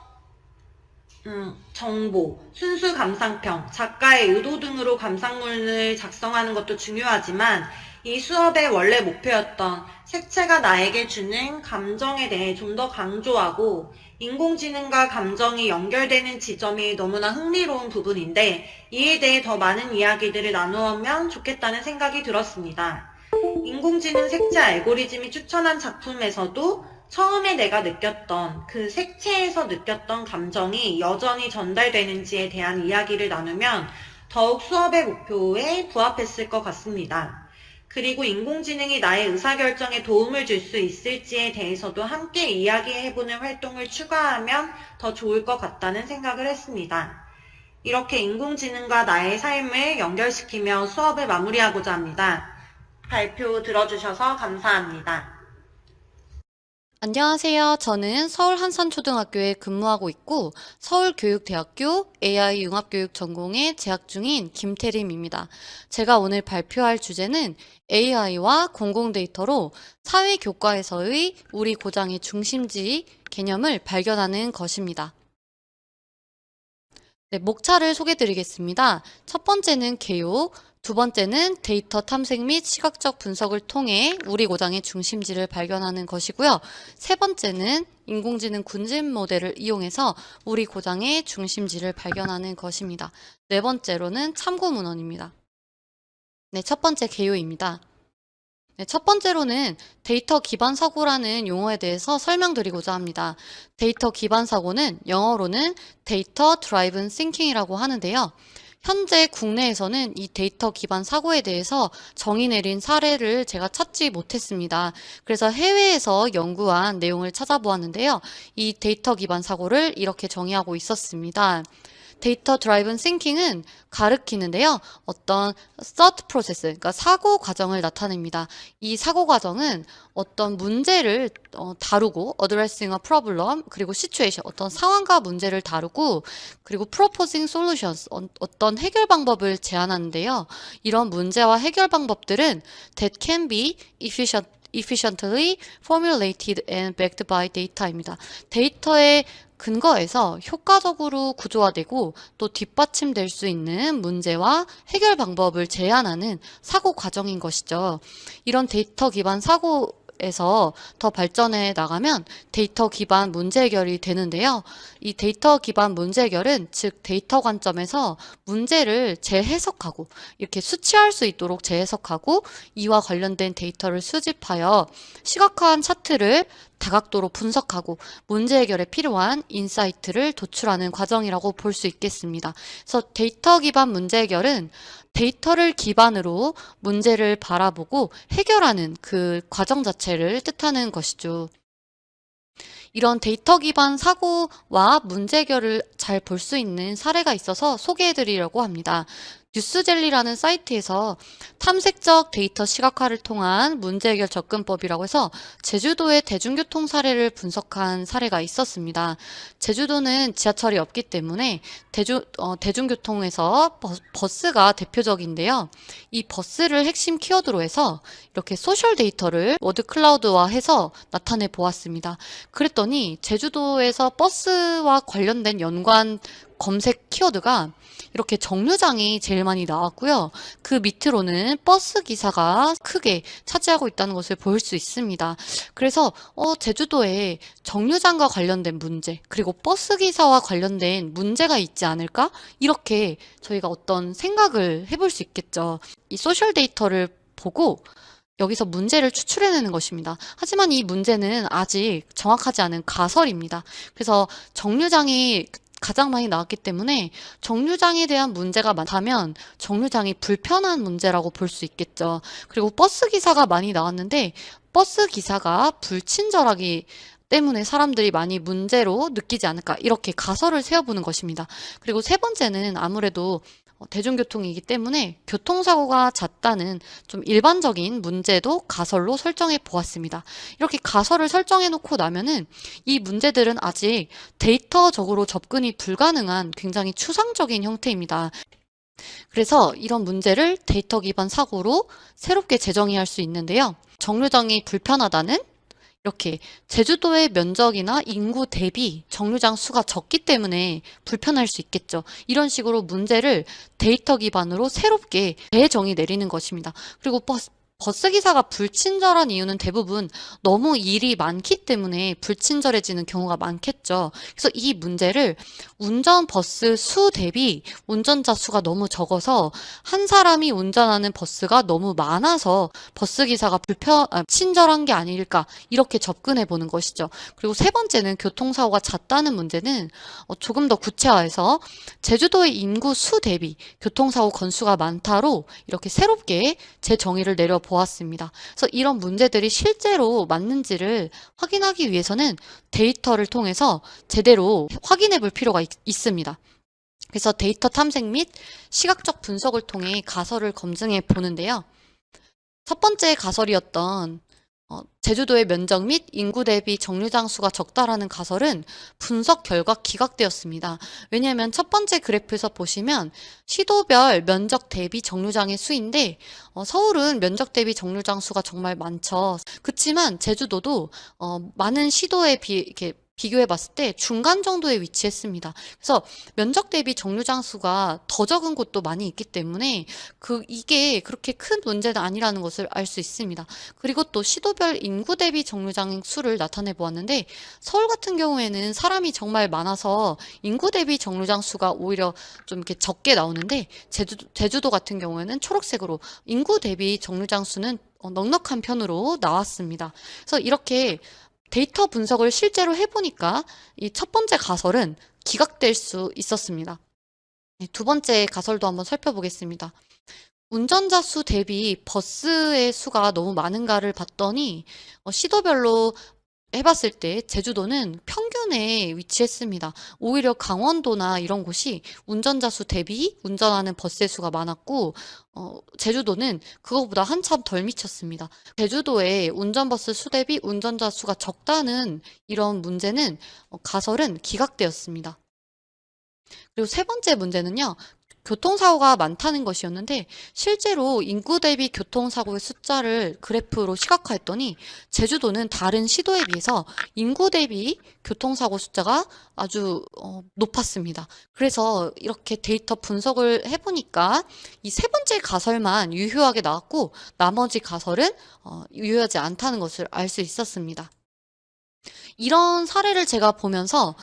정보, 순수 감상평, 작가의 의도 등으로 감상문을 작성하는 것도 중요하지만 이 수업의 원래 목표였던 색채가 나에게 주는 감정에 대해 좀 더 강조하고 인공지능과 감정이 연결되는 지점이 너무나 흥미로운 부분인데 이에 대해 더 많은 이야기들을 나누면 좋겠다는 생각이 들었습니다. 인공지능 색채 알고리즘이 추천한 작품에서도 처음에 내가 느꼈던 그 색채에서 느꼈던 감정이 여전히 전달되는지에 대한 이야기를 나누면 더욱 수업의 목표에 부합했을 것 같습니다. 그리고 인공지능이 나의 의사결정에 도움을 줄 수 있을지에 대해서도 함께 이야기해보는 활동을 추가하면 더 좋을 것 같다는 생각을 했습니다. 이렇게 인공지능과 나의 삶을 연결시키며 수업을 마무리하고자 합니다. 발표 들어주셔서 감사합니다. 안녕하세요. 저는 서울 한산초등학교에 근무하고 있고 서울교육대학교 AI 융합교육 전공에 재학 중인 김태림입니다. 제가 오늘 발표할 주제는 AI와 공공데이터로 사회교과에서의 우리 고장의 중심지 개념을 발견하는 것입니다. 네, 목차를 소개드리겠습니다. 첫 번째는 개요, 두 번째는 데이터 탐색 및 시각적 분석을 통해 우리 고장의 중심지를 발견하는 것이고요. 세 번째는 인공지능 군집 모델을 이용해서 우리 고장의 중심지를 발견하는 것입니다. 네 번째로는 참고 문헌입니다. 네, 첫 번째 개요입니다. 네, 첫 번째로는 데이터 기반 사고라는 용어에 대해서 설명드리고자 합니다. 데이터 기반 사고는 영어로는 데이터 드라이븐 싱킹이라고 하는데요. 현재 국내에서는 이 데이터 기반 사고에 대해서 정의 내린 사례를 제가 찾지 못했습니다. 그래서 해외에서 연구한 내용을 찾아보았는데요. 이 데이터 기반 사고를 이렇게 정의하고 있었습니다. 데이터 드라이븐 싱킹은 가리키는데요. 어떤 thought process, 그러니까 사고 과정을 나타냅니다. 이 사고 과정은 어떤 문제를 다루고 addressing a problem, 그리고 situation, 어떤 상황과 문제를 다루고, 그리고 proposing solutions, 어떤 해결 방법을 제안하는데요. 이런 문제와 해결 방법들은 that can be efficiently formulated and backed by data입니다. 데이터의 근거에서 효과적으로 구조화되고 또 뒷받침될 수 있는 문제와 해결 방법을 제안하는 사고 과정인 것이죠. 이런 데이터 기반 사고에서 더 발전해 나가면 데이터 기반 문제 해결이 되는데요. 이 데이터 기반 문제 해결은 즉 데이터 관점에서 문제를 재해석하고 이렇게 수치할 수 있도록 재해석하고 이와 관련된 데이터를 수집하여 시각화한 차트를 다각도로 분석하고 문제 해결에 필요한 인사이트를 도출하는 과정이라고 볼 수 있겠습니다. 그래서 데이터 기반 문제 해결은 데이터를 기반으로 문제를 바라보고 해결하는 그 과정 자체를 뜻하는 것이죠. 이런 데이터 기반 사고와 문제 해결을 잘 볼 수 있는 사례가 있어서 소개해 드리려고 합니다. 뉴스젤리라는 사이트에서 탐색적 데이터 시각화를 통한 문제 해결 접근법이라고 해서 제주도의 대중교통 사례를 분석한 사례가 있었습니다. 제주도는 지하철이 없기 때문에 대중교통에서 버스가 대표적인데요. 이 버스를 핵심 키워드로 해서 이렇게 소셜 데이터를 워드 클라우드화해서 나타내 보았습니다. 그랬더니 제주도에서 버스와 관련된 연관 검색 키워드가 이렇게 정류장이 제일 많이 나왔고요. 그 밑으로는 버스 기사가 크게 차지하고 있다는 것을 볼 수 있습니다. 그래서 제주도에 정류장과 관련된 문제, 그리고 버스 기사와 관련된 문제가 있지 않을까? 이렇게 저희가 어떤 생각을 해볼 수 있겠죠. 이 소셜 데이터를 보고 여기서 문제를 추출해내는 것입니다. 하지만 이 문제는 아직 정확하지 않은 가설입니다. 그래서 정류장이 가장 많이 나왔기 때문에 정류장에 대한 문제가 많다면 정류장이 불편한 문제라고 볼 수 있겠죠. 그리고 버스 기사가 많이 나왔는데 버스 기사가 불친절하기 때문에 사람들이 많이 문제로 느끼지 않을까 이렇게 가설을 세워보는 것입니다. 그리고 세 번째는 아무래도 대중교통이기 때문에 교통사고가 잦다는 좀 일반적인 문제도 가설로 설정해 보았습니다. 이렇게 가설을 설정해 놓고 나면은 이 문제들은 아직 데이터적으로 접근이 불가능한 굉장히 추상적인 형태입니다. 그래서 이런 문제를 데이터 기반 사고로 새롭게 재정의할 수 있는데요. 정류장이 불편하다는 이렇게 제주도의 면적이나 인구 대비 정류장 수가 적기 때문에 불편할 수 있겠죠. 이런 식으로 문제를 데이터 기반으로 새롭게 재정의 내리는 것입니다. 그리고 버스 기사가 불친절한 이유는 대부분 너무 일이 많기 때문에 불친절해지는 경우가 많겠죠. 그래서 이 문제를 운전 버스 수 대비 운전자 수가 너무 적어서 한 사람이 운전하는 버스가 너무 많아서 버스 기사가 친절한 게 아닐까 이렇게 접근해 보는 것이죠. 그리고 세 번째는 교통사고가 잦다는 문제는 조금 더 구체화해서 제주도의 인구 수 대비 교통사고 건수가 많다로 이렇게 새롭게 재정의를 내려보았습니다. 그래서 이런 문제들이 실제로 맞는지를 확인하기 위해서는 데이터를 통해서 제대로 확인해 볼 필요가 있습니다. 그래서 데이터 탐색 및 시각적 분석을 통해 가설을 검증해 보는데요. 첫 번째 가설이었던 제주도의 면적 및 인구 대비 정류장 수가 적다라는 가설은 분석 결과 기각되었습니다. 왜냐하면 첫 번째 그래프에서 보시면 시도별 면적 대비 정류장의 수인데 서울은 면적 대비 정류장 수가 정말 많죠. 그렇지만 제주도도 많은 시도에 이렇게 비교해 봤을 때 중간 정도에 위치했습니다. 그래서 면적 대비 정류장 수가 더 적은 곳도 많이 있기 때문에 이게 그렇게 큰 문제는 아니라는 것을 알 수 있습니다. 그리고 또 시도별 인구 대비 정류장 수를 나타내 보았는데 서울 같은 경우에는 사람이 정말 많아서 인구 대비 정류장 수가 오히려 좀 이렇게 적게 나오는데 제주도 같은 경우에는 초록색으로 인구 대비 정류장 수는 넉넉한 편으로 나왔습니다. 그래서 이렇게 데이터 분석을 실제로 해보니까 이 첫 번째 가설은 기각될 수 있었습니다. 두 번째 가설도 한번 살펴보겠습니다. 운전자 수 대비 버스의 수가 너무 많은가를 봤더니 시도별로 해봤을 때 제주도는 평균에 위치했습니다. 오히려 강원도나 이런 곳이 운전자 수 대비 운전하는 버스의 수가 많았고 제주도는 그거보다 한참 덜 미쳤습니다. 제주도의 운전버스 수 대비 운전자 수가 적다는 이런 문제는 가설은 기각되었습니다. 그리고 세 번째 문제는요. 교통사고가 많다는 것이었는데 실제로 인구 대비 교통사고의 숫자를 그래프로 시각화했더니 제주도는 다른 시도에 비해서 인구 대비 교통사고 숫자가 아주 높았습니다. 그래서 이렇게 데이터 분석을 해보니까 이 세 번째 가설만 유효하게 나왔고 나머지 가설은 유효하지 않다는 것을 알 수 있었습니다. 이런 사례를 제가 보면서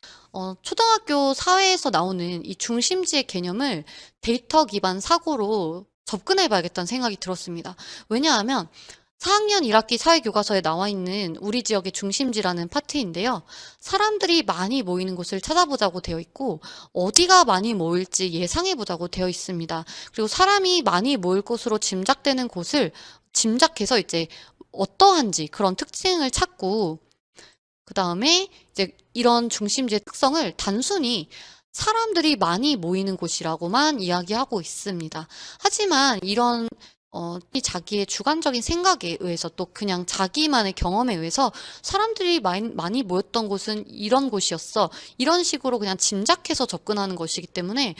초등학교 사회에서 나오는 이 중심지의 개념을 데이터 기반 사고로 접근해 봐야겠다는 생각이 들었습니다. 왜냐하면 4학년 1학기 사회교과서에 나와 있는 우리 지역의 중심지라는 파트인데요. 사람들이 많이 모이는 곳을 찾아보자고 되어 있고 어디가 많이 모일지 예상해 보자고 되어 있습니다. 그리고 사람이 많이 모일 곳으로 짐작되는 곳을 짐작해서 이제 어떠한지 그런 특징을 찾고 그 다음에 이제 이런 중심지의 특성을 단순히 사람들이 많이 모이는 곳이라고만 이야기하고 있습니다. 하지만 이런 자기의 주관적인 생각에 의해서 또 그냥 자기만의 경험에 의해서 사람들이 많이 모였던 곳은 이런 곳이었어. 이런 식으로 그냥 짐작해서 접근하는 것이기 때문에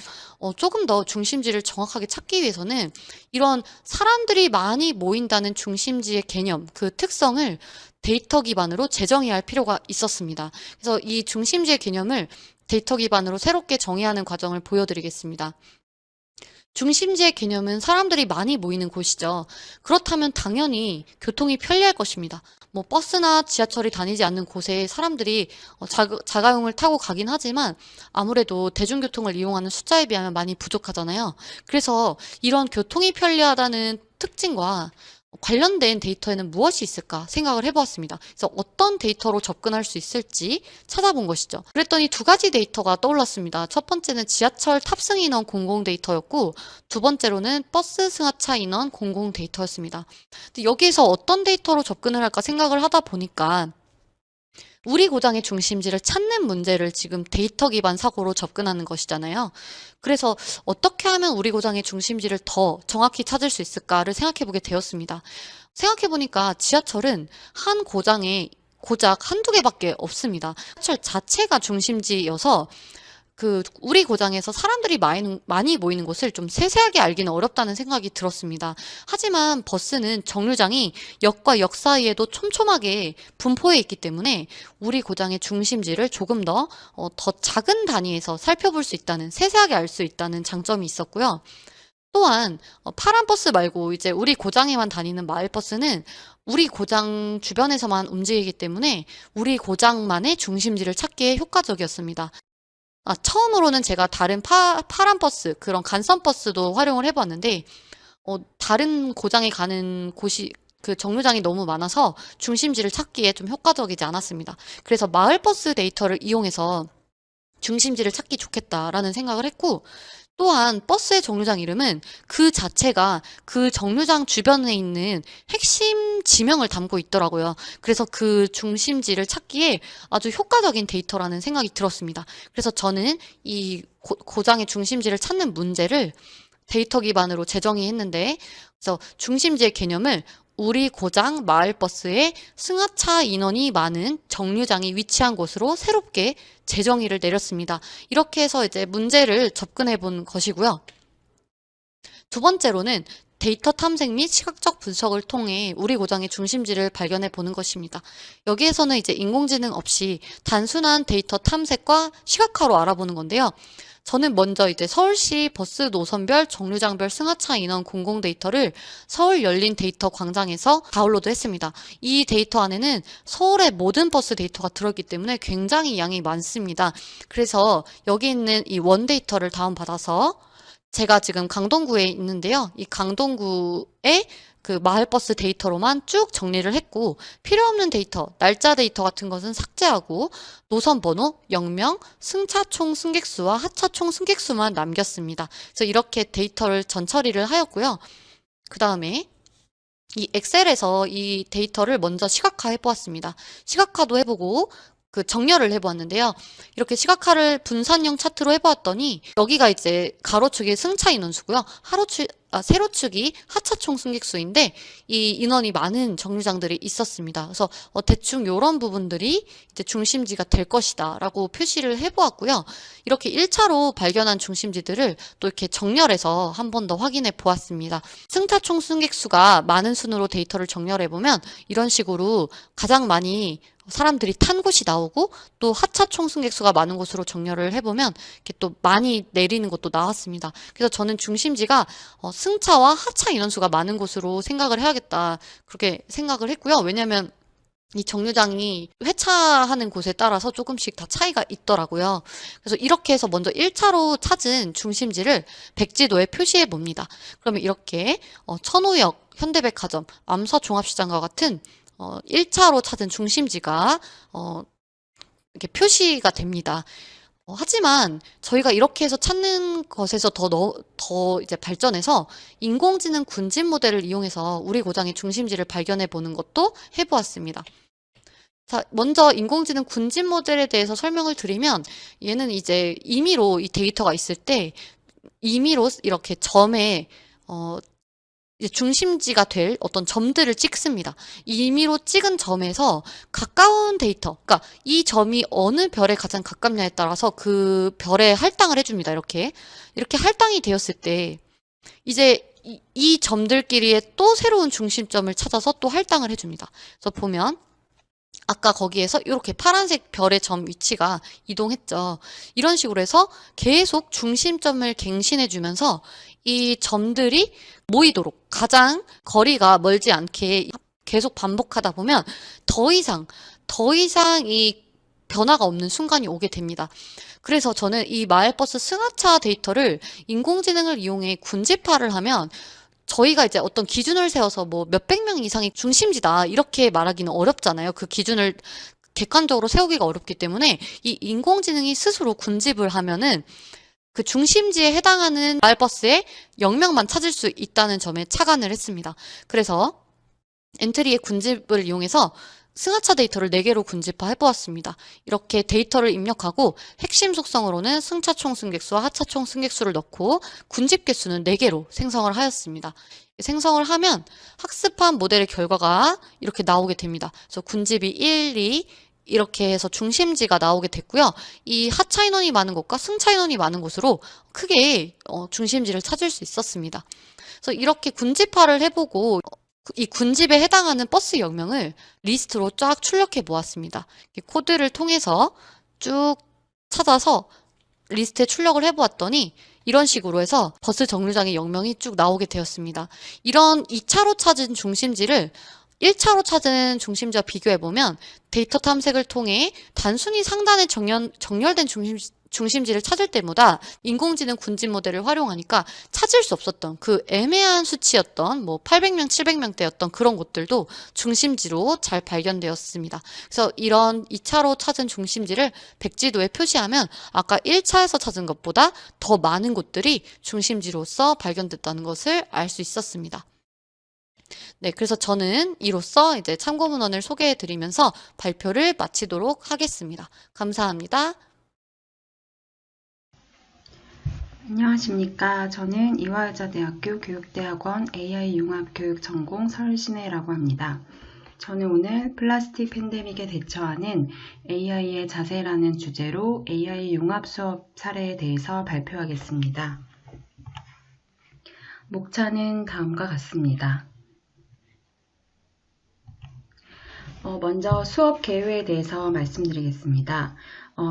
조금 더 중심지를 정확하게 찾기 위해서는 이런 사람들이 많이 모인다는 중심지의 개념, 그 특성을 데이터 기반으로 재정의할 필요가 있었습니다. 그래서 이 중심지의 개념을 데이터 기반으로 새롭게 정의하는 과정을 보여드리겠습니다. 중심지의 개념은 사람들이 많이 모이는 곳이죠. 그렇다면 당연히 교통이 편리할 것입니다. 뭐 버스나 지하철이 다니지 않는 곳에 사람들이 자가용을 타고 가긴 하지만 아무래도 대중교통을 이용하는 숫자에 비하면 많이 부족하잖아요. 그래서 이런 교통이 편리하다는 특징과 관련된 데이터에는 무엇이 있을까 생각을 해보았습니다. 그래서 어떤 데이터로 접근할 수 있을지 찾아본 것이죠. 그랬더니 두 가지 데이터가 떠올랐습니다. 첫 번째는 지하철 탑승 인원 공공 데이터였고 두 번째로는 버스 승하차 인원 공공 데이터였습니다. 근데 여기에서 어떤 데이터로 접근을 할까 생각을 하다 보니까 우리 고장의 중심지를 찾는 문제를 지금 데이터 기반 사고로 접근하는 것이잖아요. 그래서 어떻게 하면 우리 고장의 중심지를 더 정확히 찾을 수 있을까를 생각해 보게 되었습니다. 생각해 보니까 지하철은 한 고장에 고작 한두 개밖에 없습니다. 지하철 자체가 중심지여서 우리 고장에서 사람들이 많이 모이는 곳을 좀 세세하게 알기는 어렵다는 생각이 들었습니다. 하지만 버스는 정류장이 역과 역 사이에도 촘촘하게 분포해 있기 때문에 우리 고장의 중심지를 조금 더 작은 단위에서 살펴볼 수 있다는, 세세하게 알 수 있다는 장점이 있었고요. 또한 파란 버스 말고 이제 우리 고장에만 다니는 마을버스는 우리 고장 주변에서만 움직이기 때문에 우리 고장만의 중심지를 찾기에 효과적이었습니다. 처음으로는 제가 다른 파란 버스, 그런 간선 버스도 활용을 해봤는데, 다른 고장에 가는 곳이, 그 정류장이 너무 많아서 중심지를 찾기에 좀 효과적이지 않았습니다. 그래서 마을버스 데이터를 이용해서 중심지를 찾기 좋겠다라는 생각을 했고, 또한 버스의 정류장 이름은 그 자체가 그 정류장 주변에 있는 핵심 지명을 담고 있더라고요. 그래서 그 중심지를 찾기에 아주 효과적인 데이터라는 생각이 들었습니다. 그래서 저는 이 고장의 중심지를 찾는 문제를 데이터 기반으로 재정의했는데, 그래서 중심지의 개념을 우리 고장 마을버스의 승하차 인원이 많은 정류장이 위치한 곳으로 새롭게 재정의를 내렸습니다. 이렇게 해서 이제 문제를 접근해 본 것이고요. 두 번째로는 데이터 탐색 및 시각적 분석을 통해 우리 고장의 중심지를 발견해 보는 것입니다. 여기에서는 이제 인공지능 없이 단순한 데이터 탐색과 시각화로 알아보는 건데요. 저는 먼저 이제 서울시 버스 노선별 정류장별 승하차 인원 공공 데이터를 서울 열린 데이터 광장에서 다운로드 했습니다. 이 데이터 안에는 서울의 모든 버스 데이터가 들어있기 때문에 굉장히 양이 많습니다. 그래서 여기 있는 이 원 데이터를 다운받아서 제가 지금 강동구에 있는데요. 이 강동구에 그 마을버스 데이터로만 쭉 정리를 했고, 필요 없는 데이터, 날짜 데이터 같은 것은 삭제하고 노선 번호, 역명, 승차 총 승객수와 하차 총 승객수만 남겼습니다. 그래서 이렇게 데이터를 전처리를 하였고요. 그 다음에 이 엑셀에서 이 데이터를 먼저 시각화해 보았습니다. 시각화도 해보고 그 정렬을 해보았는데요. 이렇게 시각화를 분산형 차트로 해보았더니 여기가 이제 가로축이 승차 인원수고요. 세로축이 하차 총 승객수인데 이 인원이 많은 정류장들이 있었습니다. 그래서 대충 이런 부분들이 이제 중심지가 될 것이다 라고 표시를 해보았고요. 이렇게 1차로 발견한 중심지들을 또 이렇게 정렬해서 한 번 더 확인해 보았습니다. 승차 총 승객수가 많은 순으로 데이터를 정렬해보면 이런 식으로 가장 많이 사람들이 탄 곳이 나오고, 또 하차 총 승객수가 많은 곳으로 정렬을 해보면 이렇게 또 많이 내리는 곳도 나왔습니다. 그래서 저는 중심지가 승차와 하차 인원수가 많은 곳으로 생각을 해야겠다, 그렇게 생각을 했고요. 왜냐하면 이 정류장이 회차하는 곳에 따라서 조금씩 다 차이가 있더라고요. 그래서 이렇게 해서 먼저 1차로 찾은 중심지를 백지도에 표시해 봅니다. 그러면 이렇게 천호역, 현대백화점, 암사종합시장과 같은 1차로 찾은 중심지가 이렇게 표시가 됩니다. 하지만 저희가 이렇게 해서 찾는 것에서 더 이제 발전해서 인공지능 군집 모델을 이용해서 우리 고장의 중심지를 발견해 보는 것도 해보았습니다. 자, 먼저 인공지능 군집 모델에 대해서 설명을 드리면, 얘는 이제 임의로 이 데이터가 있을 때 임의로 이렇게 점에 이제 중심지가 될 어떤 점들을 찍습니다. 임의로 찍은 점에서 가까운 데이터, 그러니까 이 점이 어느 별에 가장 가깝냐에 따라서 그 별에 할당을 해줍니다. 이렇게 할당이 되었을 때 이제 이 점들끼리의 또 새로운 중심점을 찾아서 또 할당을 해줍니다. 그래서 보면 아까 거기에서 이렇게 파란색 별의 점 위치가 이동했죠. 이런 식으로 해서 계속 중심점을 갱신해주면서 이 점들이 모이도록 가장 거리가 멀지 않게 계속 반복하다 보면 더 이상 이 변화가 없는 순간이 오게 됩니다. 그래서 저는 이 마을버스 승하차 데이터를 인공지능을 이용해 군집화를 하면, 저희가 이제 어떤 기준을 세워서 뭐 몇백 명 이상이 중심지다 이렇게 말하기는 어렵잖아요. 그 기준을 객관적으로 세우기가 어렵기 때문에 이 인공지능이 스스로 군집을 하면은 그 중심지에 해당하는 마을버스의 역명만 찾을 수 있다는 점에 착안을 했습니다. 그래서 엔트리의 군집을 이용해서 승하차 데이터를 4개로 군집화 해보았습니다. 이렇게 데이터를 입력하고 핵심 속성으로는 승차 총 승객수와 하차 총 승객수를 넣고 군집 개수는 4개로 생성을 하였습니다. 생성을 하면 학습한 모델의 결과가 이렇게 나오게 됩니다. 그래서 군집이 1, 2 이렇게 해서 중심지가 나오게 됐고요. 이 하차 인원이 많은 곳과 승차 인원이 많은 곳으로 크게 중심지를 찾을 수 있었습니다. 그래서 이렇게 군집화를 해보고 이 군집에 해당하는 버스 역명을 리스트로 쫙 출력해 보았습니다. 코드를 통해서 쭉 찾아서 리스트에 출력을 해보았더니 이런 식으로 해서 버스 정류장의 역명이 쭉 나오게 되었습니다. 이런 2차로 찾은 중심지를 1차로 찾은 중심지와 비교해보면 데이터 탐색을 통해 단순히 상단에 정렬된 중심지를 찾을 때마다 인공지능 군집 모델을 활용하니까 찾을 수 없었던 그 애매한 수치였던 800명, 700명대였던 그런 곳들도 중심지로 잘 발견되었습니다. 그래서 이런 2차로 찾은 중심지를 백지도에 표시하면 아까 1차에서 찾은 것보다 더 많은 곳들이 중심지로서 발견됐다는 것을 알 수 있었습니다. 네, 그래서 저는 이로써 이제 참고 문헌을 소개해 드리면서 발표를 마치도록 하겠습니다. 감사합니다. 안녕하십니까. 저는 이화여자대학교 교육대학원 AI융합교육전공 설신혜라고 합니다. 저는 오늘 플라스틱 팬데믹에 대처하는 AI의 자세라는 주제로 AI 융합 수업 사례에 대해서 발표하겠습니다. 목차는 다음과 같습니다. 먼저 수업 개요에 대해서 말씀드리겠습니다.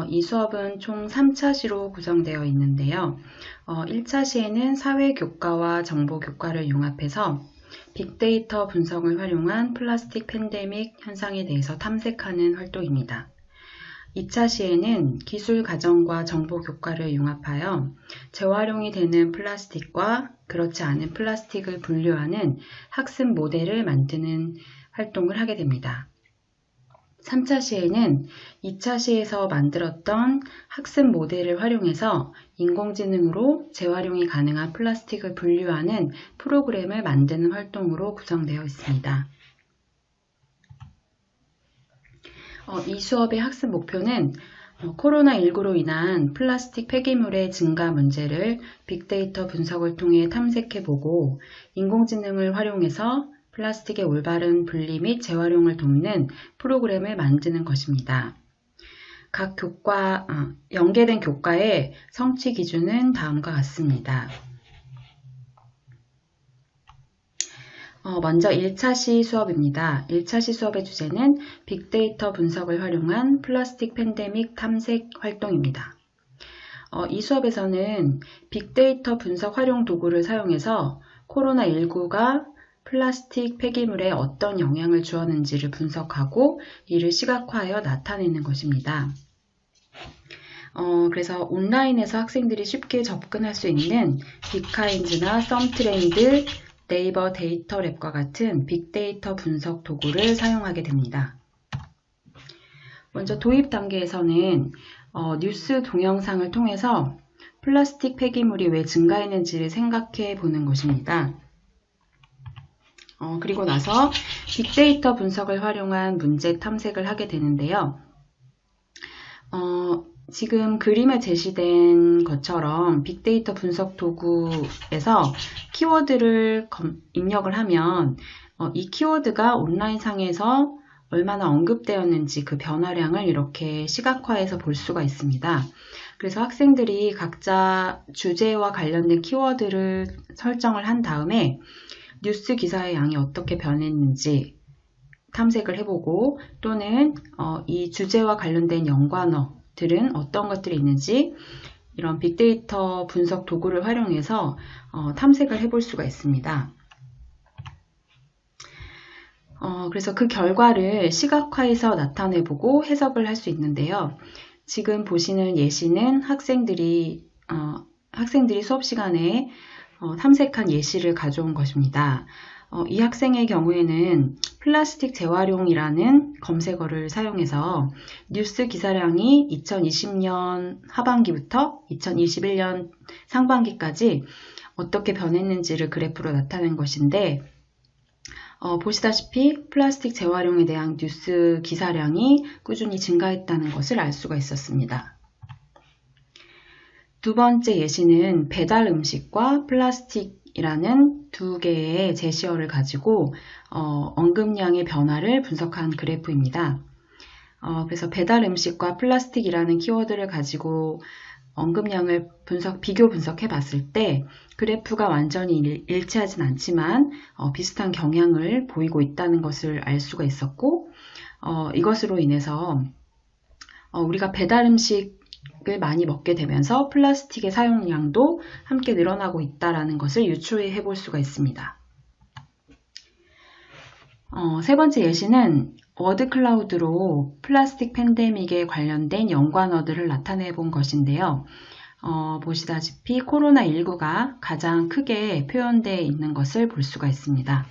이 수업은 총 3차 시로 구성되어 있는데요. 1차 시에는 사회교과와 정보교과를 융합해서 빅데이터 분석을 활용한 플라스틱 팬데믹 현상에 대해서 탐색하는 활동입니다. 2차 시에는 기술 가정과 정보교과를 융합하여 재활용이 되는 플라스틱과 그렇지 않은 플라스틱을 분류하는 학습 모델을 만드는 활동을 하게 됩니다. 3차 시에는 2차 시에서 만들었던 학습 모델을 활용해서 인공지능으로 재활용이 가능한 플라스틱을 분류하는 프로그램을 만드는 활동으로 구성되어 있습니다. 이 수업의 학습 목표는 코로나19로 인한 플라스틱 폐기물의 증가 문제를 빅데이터 분석을 통해 탐색해보고 인공지능을 활용해서 플라스틱의 올바른 분리 및 재활용을 돕는 프로그램을 만드는 것입니다. 각 연계된 교과의 성취 기준은 다음과 같습니다. 먼저 1차 시 수업입니다. 1차 시 수업의 주제는 빅데이터 분석을 활용한 플라스틱 팬데믹 탐색 활동입니다. 이 수업에서는 빅데이터 분석 활용 도구를 사용해서 코로나19가 플라스틱 폐기물에 어떤 영향을 주었는지를 분석하고 이를 시각화하여 나타내는 것입니다. 그래서 온라인에서 학생들이 쉽게 접근할 수 있는 빅카인즈나 썸트렌드, 네이버 데이터랩과 같은 빅데이터 분석 도구를 사용하게 됩니다. 먼저 도입 단계에서는 뉴스 동영상을 통해서 플라스틱 폐기물이 왜 증가했는지를 생각해 보는 것입니다. 그리고 나서 빅데이터 분석을 활용한 문제 탐색을 하게 되는데요. 지금 그림에 제시된 것처럼 빅데이터 분석 도구에서 키워드를 입력을 하면 이 키워드가 온라인상에서 얼마나 언급되었는지 그 변화량을 이렇게 시각화해서 볼 수가 있습니다. 그래서 학생들이 각자 주제와 관련된 키워드를 설정을 한 다음에 뉴스 기사의 양이 어떻게 변했는지 탐색을 해보고 또는 이 주제와 관련된 연관어들은 어떤 것들이 있는지 이런 빅데이터 분석 도구를 활용해서 탐색을 해볼 수가 있습니다. 그래서 그 결과를 시각화해서 나타내보고 해석을 할 수 있는데요. 지금 보시는 예시는 학생들이 수업 시간에 탐색한 예시를 가져온 것입니다. 이 학생의 경우에는 플라스틱 재활용이라는 검색어를 사용해서 뉴스 기사량이 2020년 하반기부터 2021년 상반기까지 어떻게 변했는지를 그래프로 나타낸 것인데 보시다시피 플라스틱 재활용에 대한 뉴스 기사량이 꾸준히 증가했다는 것을 알 수가 있었습니다. 두 번째 예시는 배달 음식과 플라스틱이라는 두 개의 제시어를 가지고 언급량의 변화를 분석한 그래프입니다. 그래서 배달 음식과 플라스틱이라는 키워드를 가지고 언급량을 비교 분석해 봤을 때 그래프가 완전히 일치하진 않지만 비슷한 경향을 보이고 있다는 것을 알 수가 있었고 이것으로 인해서 우리가 배달 음식을 많이 먹게 되면서 플라스틱의 사용량도 함께 늘어나고 있다는 것을 유추해 볼 수가 있습니다. 세 번째 예시는 워드 클라우드로 플라스틱 팬데믹에 관련된 연관어들을 나타내 본 것인데요. 보시다시피 코로나19가 가장 크게 표현되어 있는 것을 볼 수가 있습니다.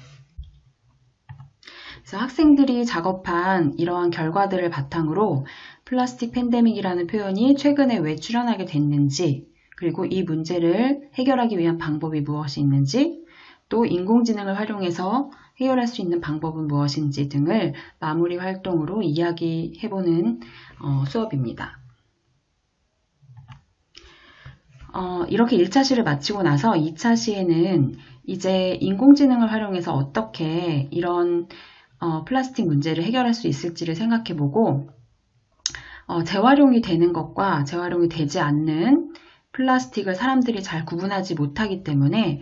그래서 학생들이 작업한 이러한 결과들을 바탕으로 플라스틱 팬데믹이라는 표현이 최근에 왜 출현하게 됐는지, 그리고 이 문제를 해결하기 위한 방법이 무엇이 있는지, 또 인공지능을 활용해서 해결할 수 있는 방법은 무엇인지 등을 마무리 활동으로 이야기해보는 수업입니다. 이렇게 1차 시를 마치고 나서 2차 시에는 이제 인공지능을 활용해서 어떻게 이런 플라스틱 문제를 해결할 수 있을지를 생각해보고 재활용이 되는 것과 재활용이 되지 않는 플라스틱을 사람들이 잘 구분하지 못하기 때문에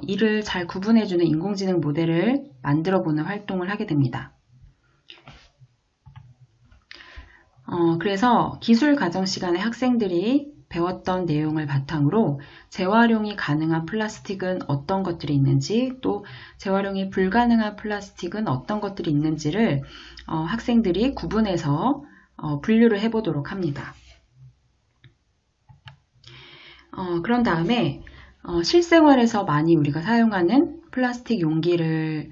이를 잘 구분해주는 인공지능 모델을 만들어보는 활동을 하게 됩니다. 그래서 기술 과정 시간에 학생들이 배웠던 내용을 바탕으로 재활용이 가능한 플라스틱은 어떤 것들이 있는지, 또 재활용이 불가능한 플라스틱은 어떤 것들이 있는지를 학생들이 구분해서 분류를 해보도록 합니다. 그런 다음에 실생활에서 많이 우리가 사용하는 플라스틱 용기를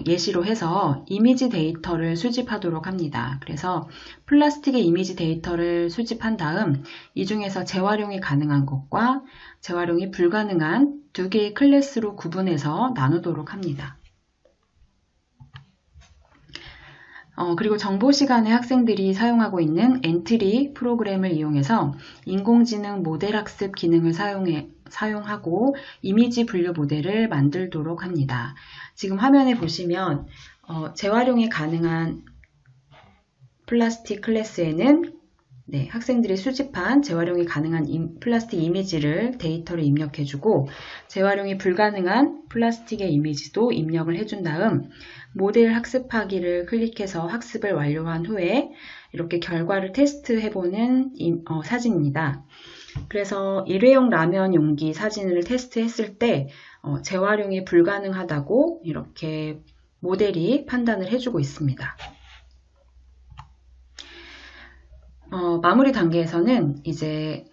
예시로 해서 이미지 데이터를 수집하도록 합니다. 그래서 플라스틱의 이미지 데이터를 수집한 다음 이 중에서 재활용이 가능한 것과 재활용이 불가능한 두 개의 클래스로 구분해서 나누도록 합니다. 그리고 정보 시간에 학생들이 사용하고 있는 엔트리 프로그램을 이용해서 인공지능 모델 학습 기능을 사용하고 이미지 분류 모델을 만들도록 합니다. 지금 화면에 보시면 재활용이 가능한 플라스틱 클래스에는 학생들이 수집한 재활용이 가능한 플라스틱 이미지를 데이터를 입력해주고, 재활용이 불가능한 플라스틱의 이미지도 입력을 해준 다음 모델 학습하기를 클릭해서 학습을 완료한 후에 이렇게 결과를 테스트해보는 사진입니다. 그래서 일회용 라면 용기 사진을 테스트했을 때 재활용이 불가능하다고 이렇게 모델이 판단을 해주고 있습니다. 마무리 단계에서는 이제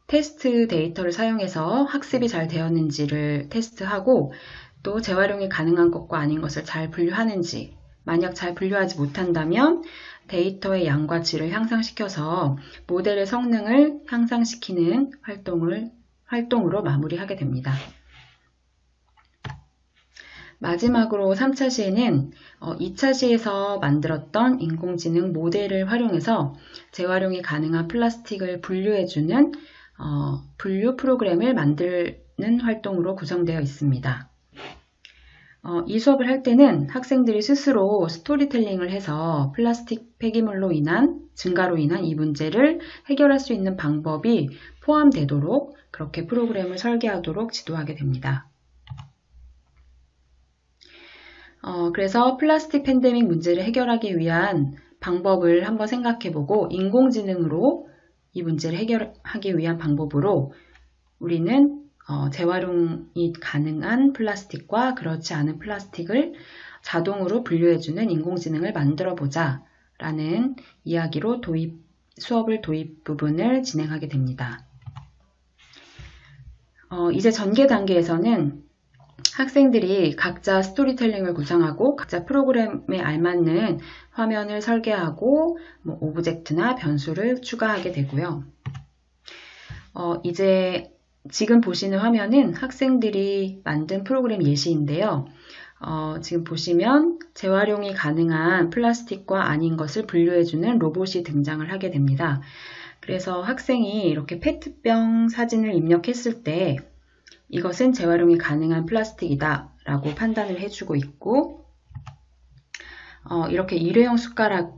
테스트 데이터를 사용해서 학습이 잘 되었는지를 테스트하고, 또 재활용이 가능한 것과 아닌 것을 잘 분류하는지, 만약 잘 분류하지 못한다면 데이터의 양과 질을 향상시켜서 모델의 성능을 향상시키는 활동으로 마무리하게 됩니다. 마지막으로 3차 시에는 2차 시에서 만들었던 인공지능 모델을 활용해서 재활용이 가능한 플라스틱을 분류해주는 분류 프로그램을 만드는 활동으로 구성되어 있습니다. 이 수업을 할 때는 학생들이 스스로 스토리텔링을 해서 플라스틱 폐기물로 인한 증가로 인한 이 문제를 해결할 수 있는 방법이 포함되도록 그렇게 프로그램을 설계하도록 지도하게 됩니다. 그래서 플라스틱 팬데믹 문제를 해결하기 위한 방법을 한번 생각해보고, 인공지능으로 이 문제를 해결하기 위한 방법으로 우리는 재활용이 가능한 플라스틱과 그렇지 않은 플라스틱을 자동으로 분류해주는 인공지능을 만들어보자 라는 이야기로 수업을 도입 부분을 진행하게 됩니다. 이제 전개 단계에서는 학생들이 각자 스토리텔링을 구상하고 각자 프로그램에 알맞는 화면을 설계하고 오브젝트나 변수를 추가하게 되고요. 이제 지금 보시는 화면은 학생들이 만든 프로그램 예시인데요. 지금 보시면 재활용이 가능한 플라스틱과 아닌 것을 분류해주는 로봇이 등장을 하게 됩니다. 그래서 학생이 이렇게 페트병 사진을 입력했을 때 이것은 재활용이 가능한 플라스틱이다 라고 판단을 해주고 있고, 이렇게 일회용 숟가락의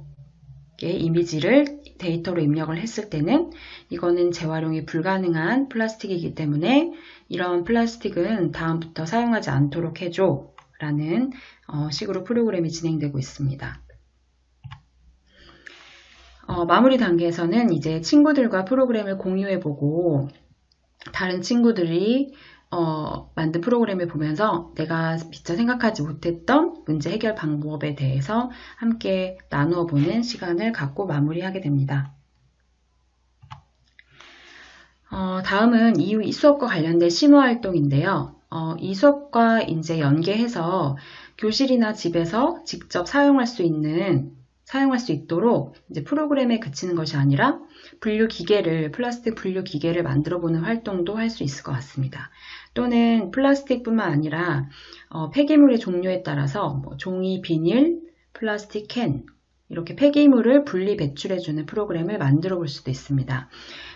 이미지를 데이터로 입력을 했을 때는 이거는 재활용이 불가능한 플라스틱이기 때문에 이런 플라스틱은 다음부터 사용하지 않도록 해줘 라는 식으로 프로그램이 진행되고 있습니다. 마무리 단계에서는 이제 친구들과 프로그램을 공유해보고, 다른 친구들이 만든 프로그램을 보면서 내가 미처 생각하지 못했던 문제 해결 방법에 대해서 함께 나누어 보는 시간을 갖고 마무리하게 됩니다. 다음은 이 수업과 관련된 심화활동인데요. 이 수업과 이제 연계해서 교실이나 집에서 직접 사용할 수 있도록 이제 프로그램에 그치는 것이 아니라 플라스틱 분류 기계를 만들어 보는 활동도 할 수 있을 것 같습니다. 또는 플라스틱뿐만 아니라 폐기물의 종류에 따라서 종이, 비닐, 플라스틱 캔 이렇게 폐기물을 분리 배출해주는 프로그램을 만들어 볼 수도 있습니다.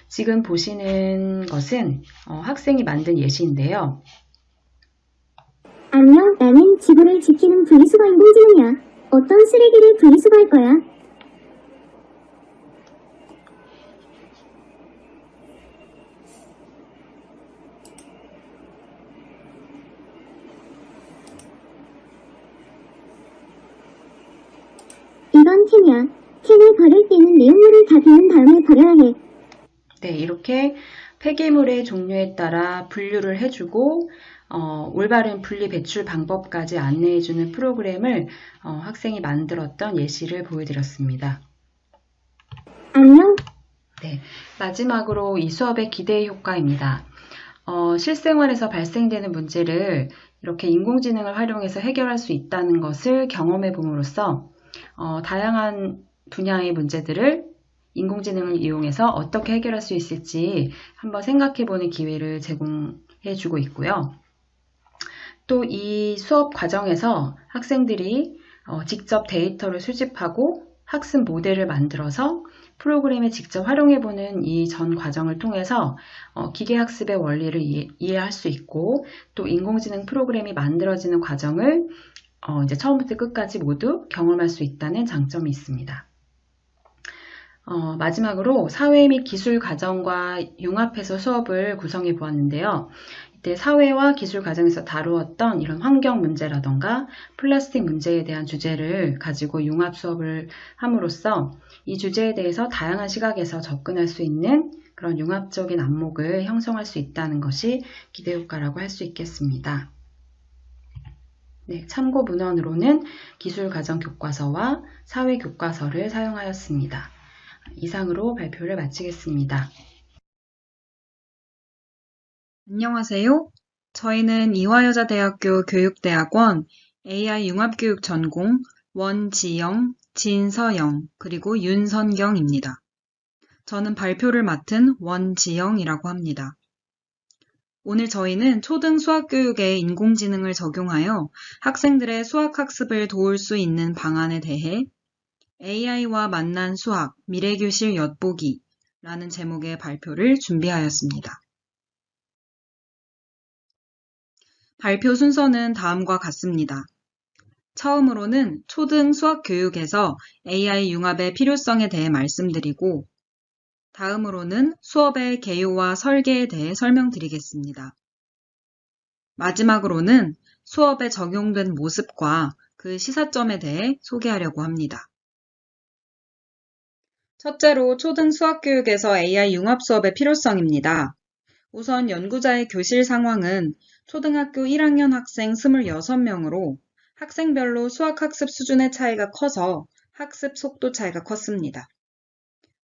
지금 보시는 것은 학생이 만든 예시인데요. 안녕, 나는 지구를 지키는 분리수거 인공지능이야. 어떤 쓰레기를 분리수거할 거야? 이건 캔이야. 캔을 버릴 때는 내용물을 다 비운 다음에 버려야 해. 네, 이렇게 폐기물의 종류에 따라 분류를 해주고 올바른 분리 배출 방법까지 안내해주는 프로그램을 학생이 만들었던 예시를 보여드렸습니다. 안녕. 네, 마지막으로 이 수업의 기대 효과입니다. 실생활에서 발생되는 문제를 이렇게 인공지능을 활용해서 해결할 수 있다는 것을 경험해 봄으로써 다양한 분야의 문제들을 인공지능을 이용해서 어떻게 해결할 수 있을지 한번 생각해보는 기회를 제공해주고 있고요. 또 이 수업 과정에서 학생들이 직접 데이터를 수집하고 학습 모델을 만들어서 프로그램에 직접 활용해보는 이 전 과정을 통해서 기계학습의 원리를 이해할 수 있고 또 인공지능 프로그램이 만들어지는 과정을 이제 처음부터 끝까지 모두 경험할 수 있다는 장점이 있습니다. 마지막으로 사회 및 기술 과정과 융합해서 수업을 구성해 보았는데요. 이때 사회와 기술 과정에서 다루었던 이런 환경 문제라던가 플라스틱 문제에 대한 주제를 가지고 융합 수업을 함으로써 이 주제에 대해서 다양한 시각에서 접근할 수 있는 그런 융합적인 안목을 형성할 수 있다는 것이 기대 효과라고 할 수 있겠습니다. 네, 참고 문헌으로는 기술과정 교과서와 사회 교과서를 사용하였습니다. 이상으로 발표를 마치겠습니다. 안녕하세요. 저희는 이화여자대학교 교육대학원 AI 융합교육 전공 원지영, 진서영, 그리고 윤선경입니다. 저는 발표를 맡은 원지영이라고 합니다. 오늘 저희는 초등 수학교육에 인공지능을 적용하여 학생들의 수학학습을 도울 수 있는 방안에 대해 AI와 만난 수학, 미래교실 엿보기 라는 제목의 발표를 준비하였습니다. 발표 순서는 다음과 같습니다. 처음으로는 초등 수학교육에서 AI 융합의 필요성에 대해 말씀드리고 다음으로는 수업의 개요와 설계에 대해 설명드리겠습니다. 마지막으로는 수업에 적용된 모습과 그 시사점에 대해 소개하려고 합니다. 첫째로 초등 수학교육에서 AI 융합 수업의 필요성입니다. 우선 연구자의 교실 상황은 초등학교 1학년 학생 26명으로 학생별로 수학학습 수준의 차이가 커서 학습 속도 차이가 컸습니다.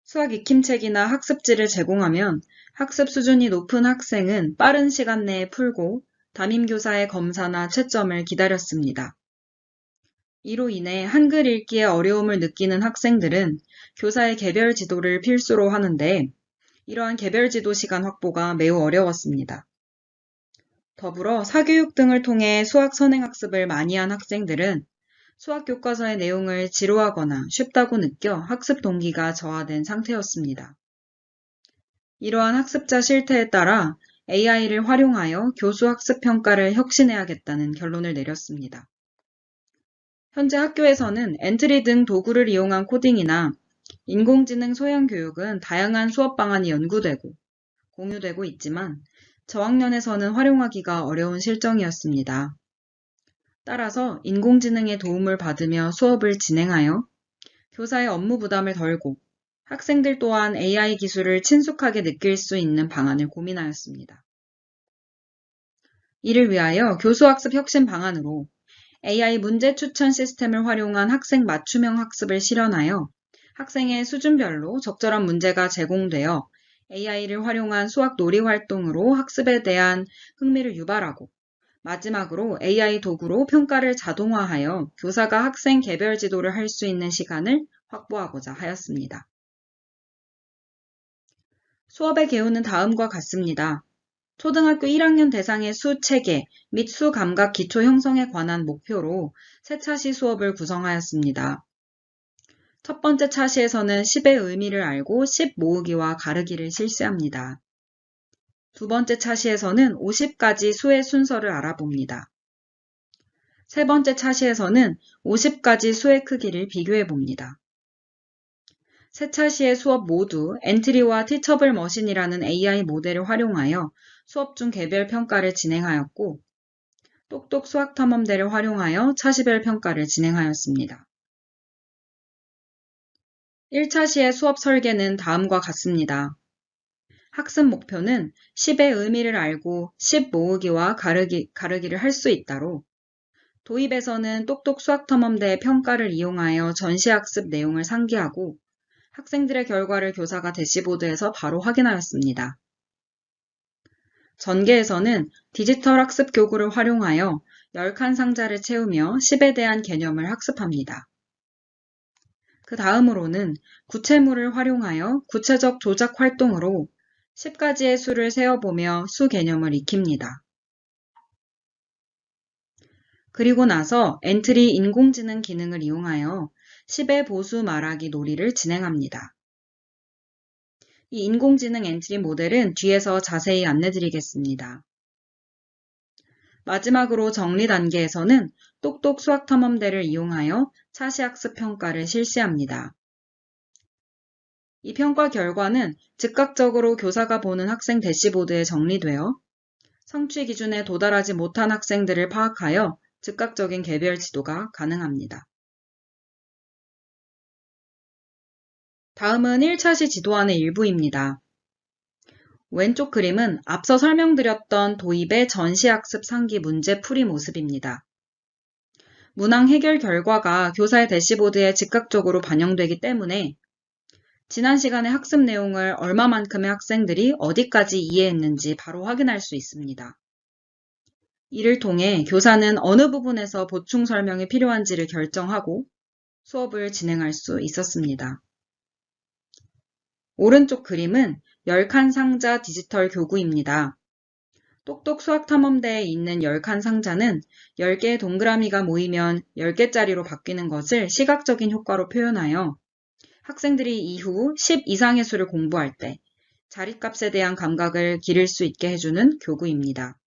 수학 익힘책이나 학습지를 제공하면 학습 수준이 높은 학생은 빠른 시간 내에 풀고 담임교사의 검사나 채점을 기다렸습니다. 이로 인해 한글 읽기에 어려움을 느끼는 학생들은 교사의 개별 지도를 필수로 하는데 이러한 개별 지도 시간 확보가 매우 어려웠습니다. 더불어 사교육 등을 통해 수학 선행학습을 많이 한 학생들은 수학 교과서의 내용을 지루하거나 쉽다고 느껴 학습 동기가 저하된 상태였습니다. 이러한 학습자 실태에 따라 AI를 활용하여 교수 학습 평가를 혁신해야겠다는 결론을 내렸습니다. 현재 학교에서는 엔트리 등 도구를 이용한 코딩이나 인공지능 소형 교육은 다양한 수업 방안이 연구되고 공유되고 있지만 저학년에서는 활용하기가 어려운 실정이었습니다. 따라서 인공지능의 도움을 받으며 수업을 진행하여 교사의 업무 부담을 덜고 학생들 또한 AI 기술을 친숙하게 느낄 수 있는 방안을 고민하였습니다. 이를 위하여 교수학습 혁신 방안으로 AI 문제 추천 시스템을 활용한 학생 맞춤형 학습을 실현하여 학생의 수준별로 적절한 문제가 제공되어 AI를 활용한 수학 놀이 활동으로 학습에 대한 흥미를 유발하고 마지막으로 AI 도구로 평가를 자동화하여 교사가 학생 개별 지도를 할 수 있는 시간을 확보하고자 하였습니다. 수업의 개요는 다음과 같습니다. 초등학교 1학년 대상의 수 체계 및 수 감각 기초 형성에 관한 목표로 세 차시 수업을 구성하였습니다. 첫 번째 차시에서는 10의 의미를 알고 10 모으기와 가르기를 실시합니다. 두 번째 차시에서는 50가지 수의 순서를 알아봅니다. 세 번째 차시에서는 50가지 수의 크기를 비교해 봅니다. 세 차시의 수업 모두 엔트리와 티처블 머신이라는 AI 모델을 활용하여 수업 중 개별 평가를 진행하였고, 똑똑 수학탐험대를 활용하여 차시별 평가를 진행하였습니다. 1차시의 수업 설계는 다음과 같습니다. 학습 목표는 10의 의미를 알고 10 모으기와 가르기를 할 수 있다로, 도입에서는 똑똑 수학탐험대의 평가를 이용하여 전시학습 내용을 상기하고 학생들의 결과를 교사가 대시보드에서 바로 확인하였습니다. 전개에서는 디지털 학습 교구를 활용하여 10칸 상자를 채우며 10에 대한 개념을 학습합니다. 그 다음으로는 구체물을 활용하여 구체적 조작 활동으로 10가지의 수를 세어보며 수 개념을 익힙니다. 그리고 나서 엔트리 인공지능 기능을 이용하여 10의 보수 말하기 놀이를 진행합니다. 이 인공지능 엔트리 모델은 뒤에서 자세히 안내드리겠습니다. 마지막으로 정리 단계에서는 똑똑 수학탐험대를 이용하여 차시학습 평가를 실시합니다. 이 평가 결과는 즉각적으로 교사가 보는 학생 대시보드에 정리되어 성취 기준에 도달하지 못한 학생들을 파악하여 즉각적인 개별 지도가 가능합니다. 다음은 1차시 지도안의 일부입니다. 왼쪽 그림은 앞서 설명드렸던 도입의 전시학습 상기 문제 풀이 모습입니다. 문항 해결 결과가 교사의 대시보드에 즉각적으로 반영되기 때문에 지난 시간의 학습 내용을 얼마만큼의 학생들이 어디까지 이해했는지 바로 확인할 수 있습니다. 이를 통해 교사는 어느 부분에서 보충 설명이 필요한지를 결정하고 수업을 진행할 수 있었습니다. 오른쪽 그림은 10칸 상자 디지털 교구입니다. 똑똑 수학탐험대에 있는 10칸 상자는 10개의 동그라미가 모이면 10개짜리로 바뀌는 것을 시각적인 효과로 표현하여 학생들이 이후 10 이상의 수를 공부할 때 자릿값에 대한 감각을 기를 수 있게 해주는 교구입니다.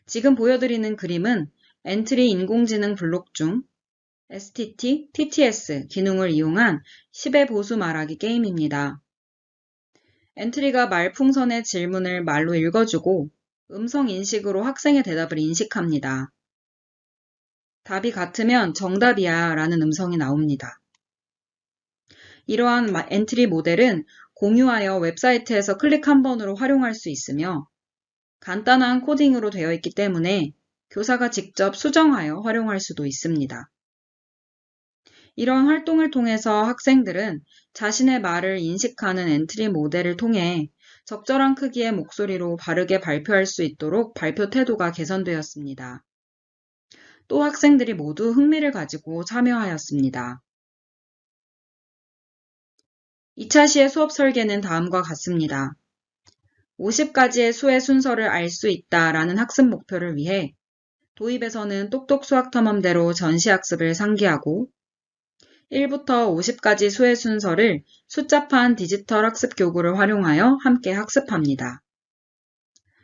지금 보여드리는 그림은 엔트리 인공지능 블록 중 STT, TTS 기능을 이용한 10의 보수 말하기 게임입니다. 엔트리가 말풍선의 질문을 말로 읽어주고 음성 인식으로 학생의 대답을 인식합니다. 답이 같으면 정답이야 라는 음성이 나옵니다. 이러한 엔트리 모델은 공유하여 웹사이트에서 클릭 한 번으로 활용할 수 있으며 간단한 코딩으로 되어 있기 때문에 교사가 직접 수정하여 활용할 수도 있습니다. 이런 활동을 통해서 학생들은 자신의 말을 인식하는 엔트리 모델을 통해 적절한 크기의 목소리로 바르게 발표할 수 있도록 발표 태도가 개선되었습니다. 또 학생들이 모두 흥미를 가지고 참여하였습니다. 2차 시의 수업 설계는 다음과 같습니다. 50가지의 수의 순서를 알 수 있다라는 학습 목표를 위해 도입에서는 똑똑 수학탐험대로 전시학습을 상기하고 1부터 50까지 수의 순서를 숫자판 디지털 학습 교구를 활용하여 함께 학습합니다.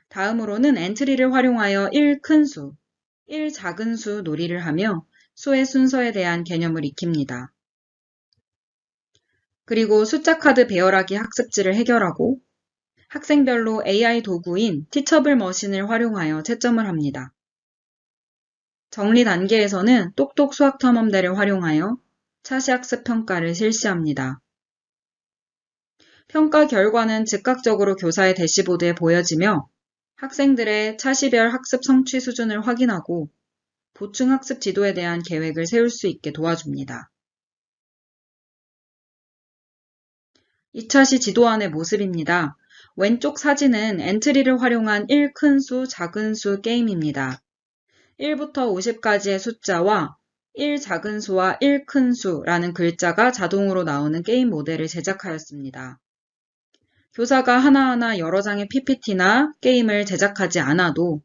다음으로는 엔트리를 활용하여 1 큰 수, 1 작은 수 놀이를 하며 수의 순서에 대한 개념을 익힙니다. 그리고 숫자 카드 배열하기 학습지를 해결하고 학생별로 AI 도구인 티처블 머신을 활용하여 채점을 합니다. 정리 단계에서는 똑똑 수학탐험대를 활용하여 차시학습 평가를 실시합니다. 평가 결과는 즉각적으로 교사의 대시보드에 보여지며 학생들의 차시별 학습 성취 수준을 확인하고 보충 학습 지도에 대한 계획을 세울 수 있게 도와줍니다. 2차시 지도안의 모습입니다. 왼쪽 사진은 엔트리를 활용한 1 큰 수, 작은 수 게임입니다. 1부터 50까지의 숫자와 1 작은 수와 1 큰 수라는 글자가 자동으로 나오는 게임 모델을 제작하였습니다. 교사가 하나하나 여러 장의 PPT나 게임을 제작하지 않아도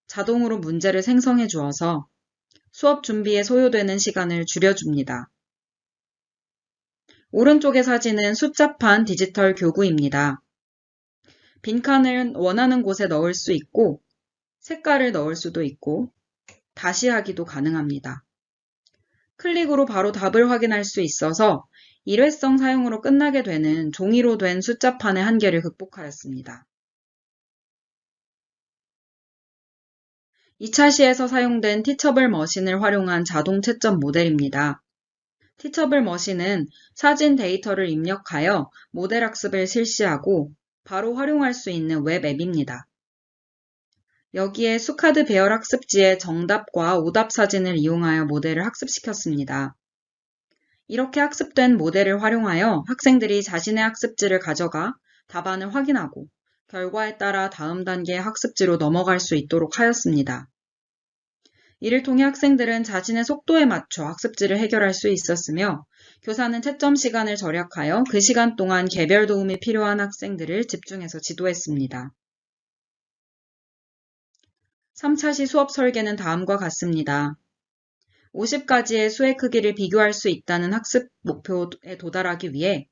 자동으로 문제를 생성해 주어서 수업 준비에 소요되는 시간을 줄여줍니다. 오른쪽의 사진은 숫자판 디지털 교구입니다. 빈칸을 원하는 곳에 넣을 수 있고 색깔을 넣을 수도 있고 다시 하기도 가능합니다. 클릭으로 바로 답을 확인할 수 있어서 일회성 사용으로 끝나게 되는 종이로 된 숫자판의 한계를 극복하였습니다. 2차시에서 사용된 티처블 머신을 활용한 자동 채점 모델입니다. 티처블 머신은 사진 데이터를 입력하여 모델 학습을 실시하고 바로 활용할 수 있는 웹 앱입니다. 여기에 수카드 배열 학습지의 정답과 오답 사진을 이용하여 모델을 학습시켰습니다. 이렇게 학습된 모델을 활용하여 학생들이 자신의 학습지를 가져가 답안을 확인하고 결과에 따라 다음 단계의 학습지로 넘어갈 수 있도록 하였습니다. 이를 통해 학생들은 자신의 속도에 맞춰 학습지를 해결할 수 있었으며 교사는 채점 시간을 절약하여 그 시간 동안 개별 도움이 필요한 학생들을 집중해서 지도했습니다. 3차시 수업 설계는 다음과 같습니다. 50가지의 수의 크기를 비교할 수 있다는 학습 목표에 도달하기 위해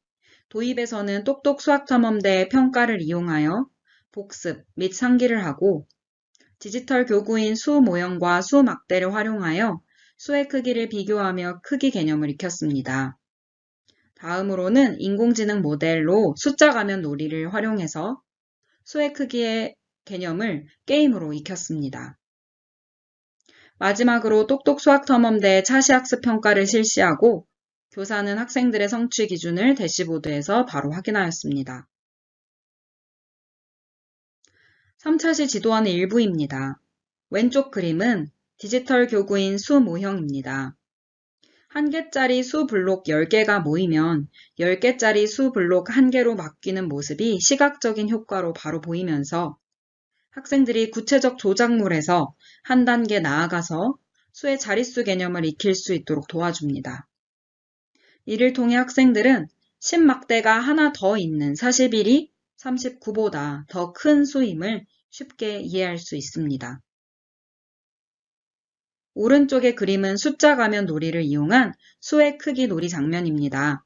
도입에서는 똑똑 수학탐험대의 평가를 이용하여 복습 및 상기를 하고 디지털 교구인 수 모형과 수 막대를 활용하여 수의 크기를 비교하며 크기 개념을 익혔습니다. 다음으로는 인공지능 모델로 숫자 가면 놀이를 활용해서 수의 크기의 개념을 게임으로 익혔습니다. 마지막으로 똑똑 수학탐험대의 차시학습 평가를 실시하고 교사는 학생들의 성취 기준을 대시보드에서 바로 확인하였습니다. 3차시 지도안의 일부입니다. 왼쪽 그림은 디지털 교구인 수 모형입니다. 1개짜리 수 블록 10개가 모이면 10개짜리 수 블록 1개로 바뀌는 모습이 시각적인 효과로 바로 보이면서 학생들이 구체적 조작물에서 한 단계 나아가서 수의 자릿수 개념을 익힐 수 있도록 도와줍니다. 이를 통해 학생들은 10막대가 하나 더 있는 41이 39보다 더 큰 수임을 쉽게 이해할 수 있습니다. 오른쪽의 그림은 숫자 가면 놀이를 이용한 수의 크기 놀이 장면입니다.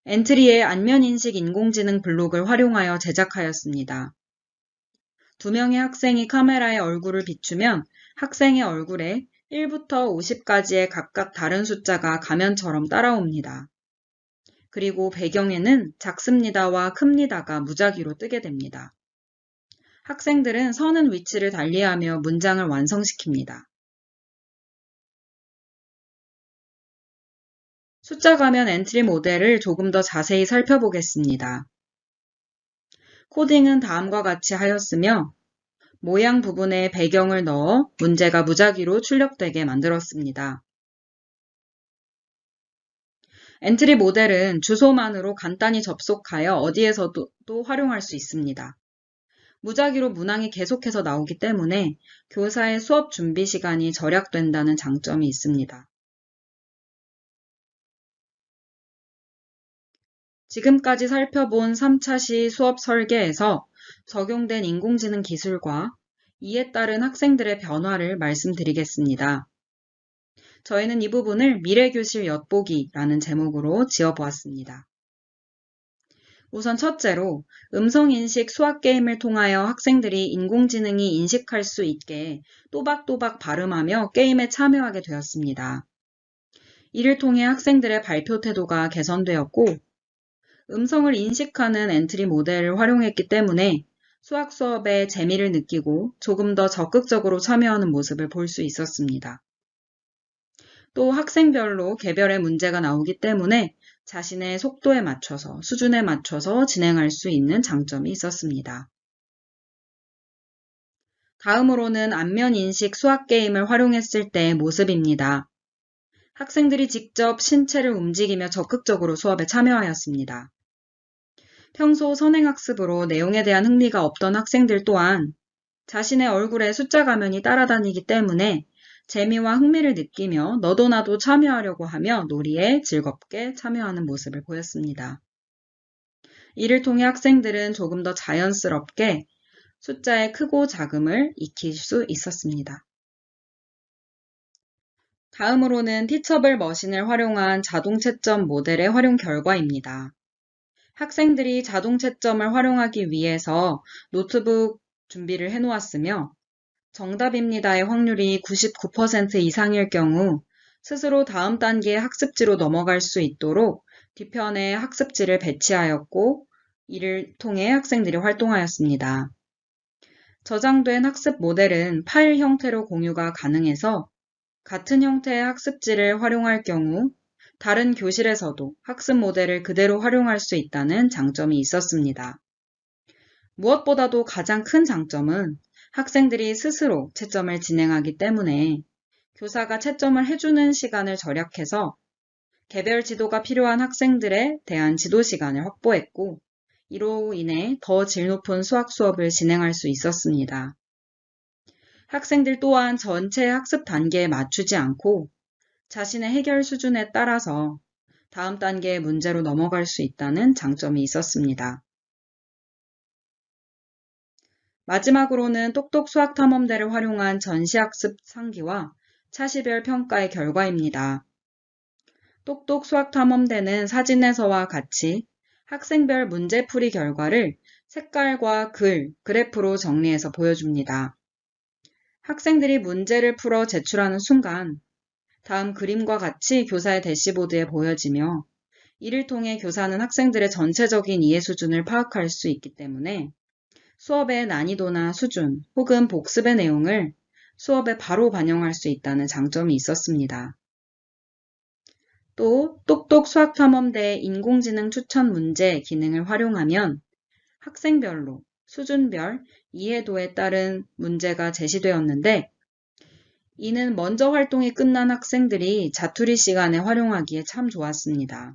엔트리에 안면인식 인공지능 블록을 활용하여 제작하였습니다. 2명의 학생이 카메라에 얼굴을 비추면 학생의 얼굴에 1부터 50까지의 각각 다른 숫자가 가면처럼 따라옵니다. 그리고 배경에는 작습니다와 큽니다가 무작위로 뜨게 됩니다. 학생들은 서는 위치를 달리하며 문장을 완성시킵니다. 숫자 가면 엔트리 모델을 조금 더 자세히 살펴보겠습니다. 코딩은 다음과 같이 하였으며 모양 부분에 배경을 넣어 문제가 무작위로 출력되게 만들었습니다. 엔트리 모델은 주소만으로 간단히 접속하여 어디에서도 활용할 수 있습니다. 무작위로 문항이 계속해서 나오기 때문에 교사의 수업 준비 시간이 절약된다는 장점이 있습니다. 지금까지 살펴본 3차시 수업 설계에서 적용된 인공지능 기술과 이에 따른 학생들의 변화를 말씀드리겠습니다. 저희는 이 부분을 미래교실 엿보기라는 제목으로 지어보았습니다. 우선 첫째로 음성인식 수학게임을 통하여 학생들이 인공지능이 인식할 수 있게 또박또박 발음하며 게임에 참여하게 되었습니다. 이를 통해 학생들의 발표 태도가 개선되었고 음성을 인식하는 엔트리 모델을 활용했기 때문에 수학 수업에 재미를 느끼고 조금 더 적극적으로 참여하는 모습을 볼 수 있었습니다. 또 학생별로 개별의 문제가 나오기 때문에 자신의 속도에 맞춰서, 수준에 맞춰서 진행할 수 있는 장점이 있었습니다. 다음으로는 안면인식 수학게임을 활용했을 때의 모습입니다. 학생들이 직접 신체를 움직이며 적극적으로 수업에 참여하였습니다. 평소 선행학습으로 내용에 대한 흥미가 없던 학생들 또한 자신의 얼굴에 숫자 가면이 따라다니기 때문에 재미와 흥미를 느끼며 너도 나도 참여하려고 하며 놀이에 즐겁게 참여하는 모습을 보였습니다. 이를 통해 학생들은 조금 더 자연스럽게 숫자의 크고 작음을 익힐 수 있었습니다. 다음으로는 티처블 머신을 활용한 자동 채점 모델의 활용 결과입니다. 학생들이 자동 채점을 활용하기 위해서 노트북 준비를 해놓았으며 정답입니다의 확률이 99% 이상일 경우 스스로 다음 단계의 학습지로 넘어갈 수 있도록 뒤편에 학습지를 배치하였고 이를 통해 학생들이 활동하였습니다. 저장된 학습 모델은 파일 형태로 공유가 가능해서 같은 형태의 학습지를 활용할 경우 다른 교실에서도 학습 모델을 그대로 활용할 수 있다는 장점이 있었습니다. 무엇보다도 가장 큰 장점은 학생들이 스스로 채점을 진행하기 때문에 교사가 채점을 해주는 시간을 절약해서 개별 지도가 필요한 학생들에 대한 지도 시간을 확보했고 이로 인해 더 질 높은 수학 수업을 진행할 수 있었습니다. 학생들 또한 전체 학습 단계에 맞추지 않고 자신의 해결 수준에 따라서 다음 단계의 문제로 넘어갈 수 있다는 장점이 있었습니다. 마지막으로는 똑똑 수학탐험대를 활용한 전시학습 상기와 차시별 평가의 결과입니다. 똑똑 수학탐험대는 사진에서와 같이 학생별 문제풀이 결과를 색깔과 글, 그래프로 정리해서 보여줍니다. 학생들이 문제를 풀어 제출하는 순간 다음 그림과 같이 교사의 대시보드에 보여지며 이를 통해 교사는 학생들의 전체적인 이해 수준을 파악할 수 있기 때문에 수업의 난이도나 수준 혹은 복습의 내용을 수업에 바로 반영할 수 있다는 장점이 있었습니다. 또 똑똑 수학탐험대 인공지능 추천 문제 기능을 활용하면 학생별로 수준별 이해도에 따른 문제가 제시되었는데 이는 먼저 활동이 끝난 학생들이 자투리 시간에 활용하기에 참 좋았습니다.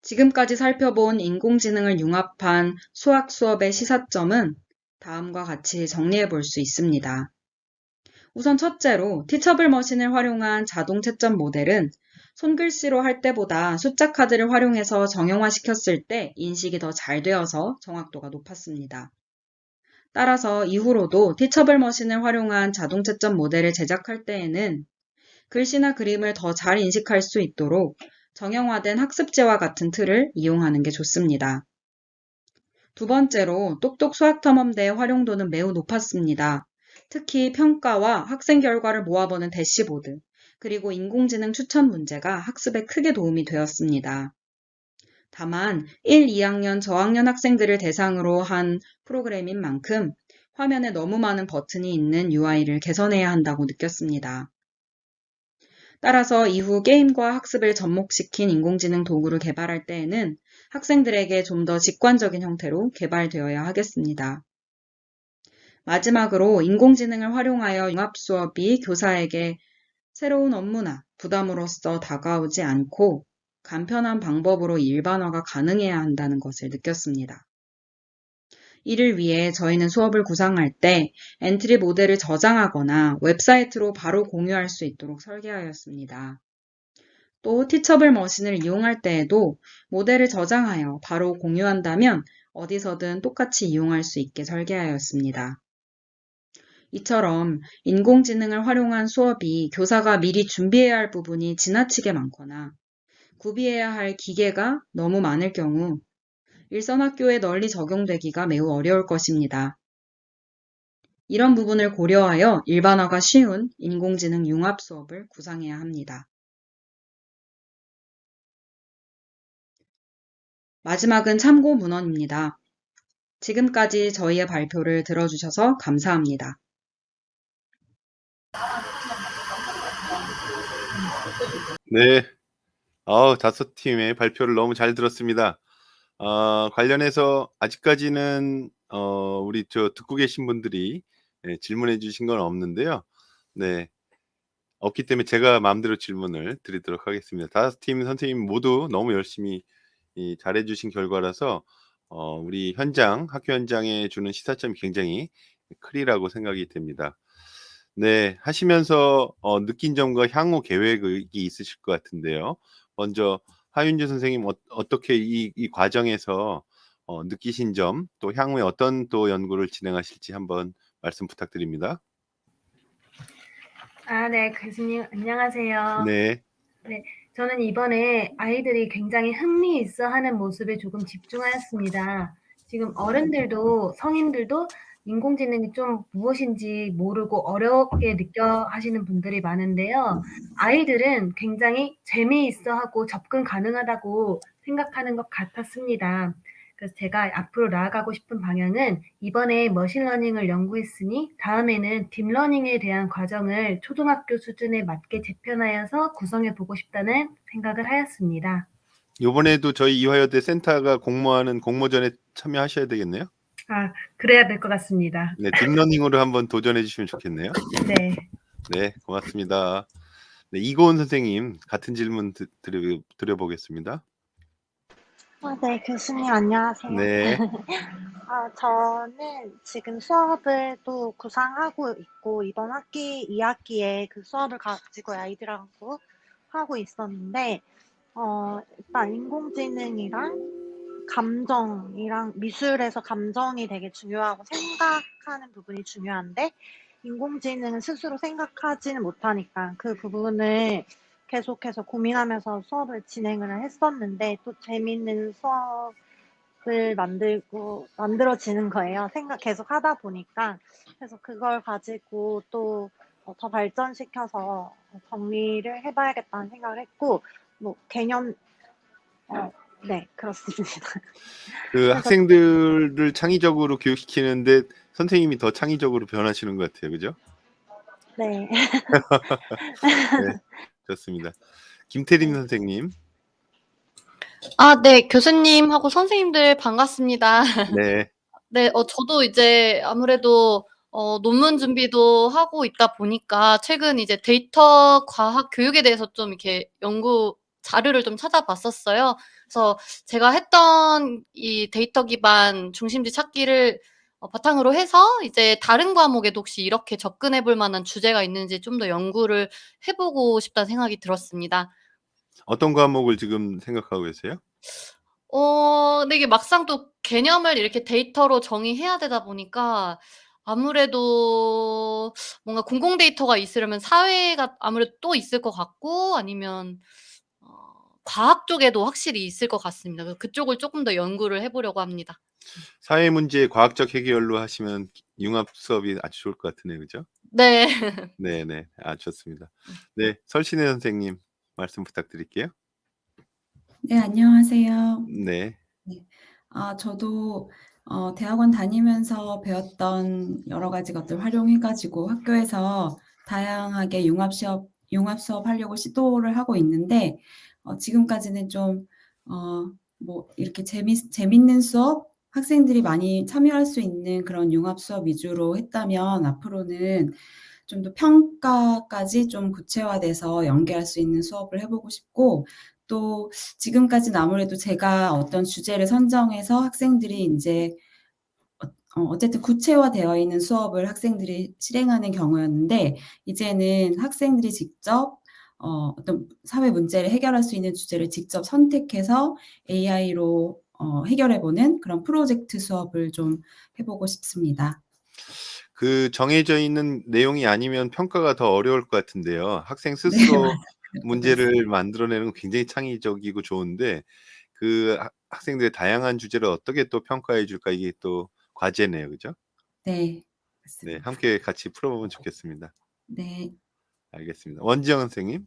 지금까지 살펴본 인공지능을 융합한 수학 수업의 시사점은 다음과 같이 정리해 볼 수 있습니다. 우선 첫째로 티처블 머신을 활용한 자동 채점 모델은 손글씨로 할 때보다 숫자 카드를 활용해서 정형화시켰을 때 인식이 더 잘 되어서 정확도가 높았습니다. 따라서 이후로도 티처블 머신을 활용한 자동 채점 모델을 제작할 때에는 글씨나 그림을 더 잘 인식할 수 있도록 정형화된 학습지와 같은 틀을 이용하는 게 좋습니다. 두 번째로 똑똑 수학탐험대의 활용도는 매우 높았습니다. 특히 평가와 학생 결과를 모아보는 대시보드, 그리고 인공지능 추천 문제가 학습에 크게 도움이 되었습니다. 다만 1, 2학년 저학년 학생들을 대상으로 한 프로그램인 만큼 화면에 너무 많은 버튼이 있는 UI를 개선해야 한다고 느꼈습니다. 따라서 이후 게임과 학습을 접목시킨 인공지능 도구를 개발할 때에는 학생들에게 좀 더 직관적인 형태로 개발되어야 하겠습니다. 마지막으로 인공지능을 활용하여 융합 수업이 교사에게 새로운 업무나 부담으로서 다가오지 않고 간편한 방법으로 일반화가 가능해야 한다는 것을 느꼈습니다. 이를 위해 저희는 수업을 구상할 때 엔트리 모델을 저장하거나 웹사이트로 바로 공유할 수 있도록 설계하였습니다. 또 티처블 머신을 이용할 때에도 모델을 저장하여 바로 공유한다면 어디서든 똑같이 이용할 수 있게 설계하였습니다. 이처럼 인공지능을 활용한 수업이 교사가 미리 준비해야 할 부분이 지나치게 많거나 구비해야 할 기계가 너무 많을 경우 일선 학교에 널리 적용되기가 매우 어려울 것입니다. 이런 부분을 고려하여 일반화가 쉬운 인공지능 융합 수업을 구상해야 합니다. 마지막은 참고 문헌입니다. 지금까지 저희의 발표를 들어주셔서 감사합니다. 네. 다섯 팀의 발표를 너무 잘 들었습니다. 관련해서 아직까지는 우리 듣고 계신 분들이 질문해 주신 건 없는데요. 네. 없기 때문에 제가 마음대로 질문을 드리도록 하겠습니다. 다섯 팀 선생님 모두 너무 열심히 잘해 주신 결과라서 우리 학교 현장에 주는 시사점이 굉장히 크리라고 생각이 됩니다. 네. 하시면서 느낀 점과 향후 계획이 있으실 것 같은데요. 먼저 하윤주 선생님 어떻게 이 과정에서 느끼신 점, 또 향후에 어떤 또 연구를 진행하실지 한번 말씀 부탁드립니다. 네, 교수님, 안녕하세요. 네. 네, 저는 이번에 아이들이 굉장히 흥미있어 하는 모습에 조금 집중하였습니다. 지금 어른들도 성인들도 인공지능이 좀 무엇인지 모르고 어렵게 느껴 하시는 분들이 많은데요. 아이들은 굉장히 재미있어 하고 접근 가능하다고 생각하는 것 같았습니다. 그래서 제가 앞으로 나아가고 싶은 방향은 이번에 머신러닝을 연구했으니 다음에는 딥러닝에 대한 과정을 초등학교 수준에 맞게 재편하여서 구성해 보고 싶다는 생각을 하였습니다. 요번에도 저희 이화여대 센터가 공모하는 공모전에 참여하셔야 되겠네요. 그래야 될 것 같습니다. 네. 딥러닝으로 한번 도전해 주시면 좋겠네요. 네. 네. 고맙습니다. 네. 이고은 선생님 같은 질문 드려보겠습니다. 네, 교수님 안녕하세요. 네. 저는 지금 수업을 또 구상하고 있고, 이번 학기 2학기에 그 수업을 가지고 아이들하고 하고 있었는데, 일단 인공지능이랑 감정이랑 미술에서 감정이 되게 중요하고 생각하는 부분이 중요한데, 인공지능은 스스로 생각하지는 못하니까 그 부분을 계속해서 고민하면서 수업을 진행을 했었는데, 또 재밌는 수업을 만들어지는 거예요. 생각 계속 하다 보니까. 그래서 그걸 가지고 또 더 발전시켜서 정리를 해봐야겠다는 생각을 했고, 뭐, 네, 그렇습니다. 그래서 학생들을 창의적으로 교육시키는데 선생님이 더 창의적으로 변하시는 것 같아요. 그죠? 네. 네. 좋습니다. 김태림 선생님. 네, 교수님하고 선생님들 반갑습니다. 네. 네, 저도 이제 아무래도 논문 준비도 하고 있다 보니까 최근 이제 데이터 과학 교육에 대해서 좀 이렇게 연구 자료를 좀 찾아봤었어요. 그래서 제가 했던 이 데이터 기반 중심지 찾기를 바탕으로 해서 이제 다른 과목에도 혹시 이렇게 접근해 볼 만한 주제가 있는지 좀 더 연구를 해보고 싶다는 생각이 들었습니다. 어떤 과목을 지금 생각하고 계세요? 근데 이게 막상 또 개념을 이렇게 데이터로 정의해야 되다 보니까 아무래도 뭔가 공공 데이터가 있으려면 사회가 아무래도 또 있을 것 같고 아니면 어 과학 쪽에도 확실히 있을 것 같습니다. 그래서 그쪽을 쪼끔 더 연구를 해 보려고 합니다. 사회 문제 과학적 해결로 하시면 융합 수업이 아주 좋을 것 같으네요. 그죠? 네. 네네. 좋습니다. 네. 설신혜 선생님 말씀 부탁드릴게요. 네, 안녕하세요. 네. 네. 저도 대학원 다니면서 배웠던 여러 가지 것들 활용해가지고 학교에서 다양하게 융합 수업 하려고 시도를 하고 있는데, 지금까지는 좀, 뭐, 이렇게 재밌는 수업, 학생들이 많이 참여할 수 있는 그런 융합 수업 위주로 했다면 앞으로는 좀 더 평가까지 좀 구체화돼서 연계할 수 있는 수업을 해보고 싶고, 또 지금까지는 아무래도 제가 어떤 주제를 선정해서 학생들이 인제 어쨌든 구체화되어 있는 수업을 학생들이 실행하는 경우였는데, 이제는 학생들이 직접 어떤 사회 문제를 해결할 수 있는 주제를 직접 선택해서 AI로 해결해 보는 그런 프로젝트 수업을 좀 해 보고 싶습니다. 그 정해져 있는 내용이 아니면 평가가 더 어려울 것 같은데요. 학생 네, 스스로 맞아요. 것 문제를 같습니다. 만들어내는 건 굉장히 창의적이고 좋은데 그 학생들의 다양한 주제를 어떻게 또 평가해 줄까 이게 또 과제네요. 그죠? 네. 네. 맞습니다. 함께 같이 풀어보면 좋겠습니다. 네. 알겠습니다. 원지영 선생님.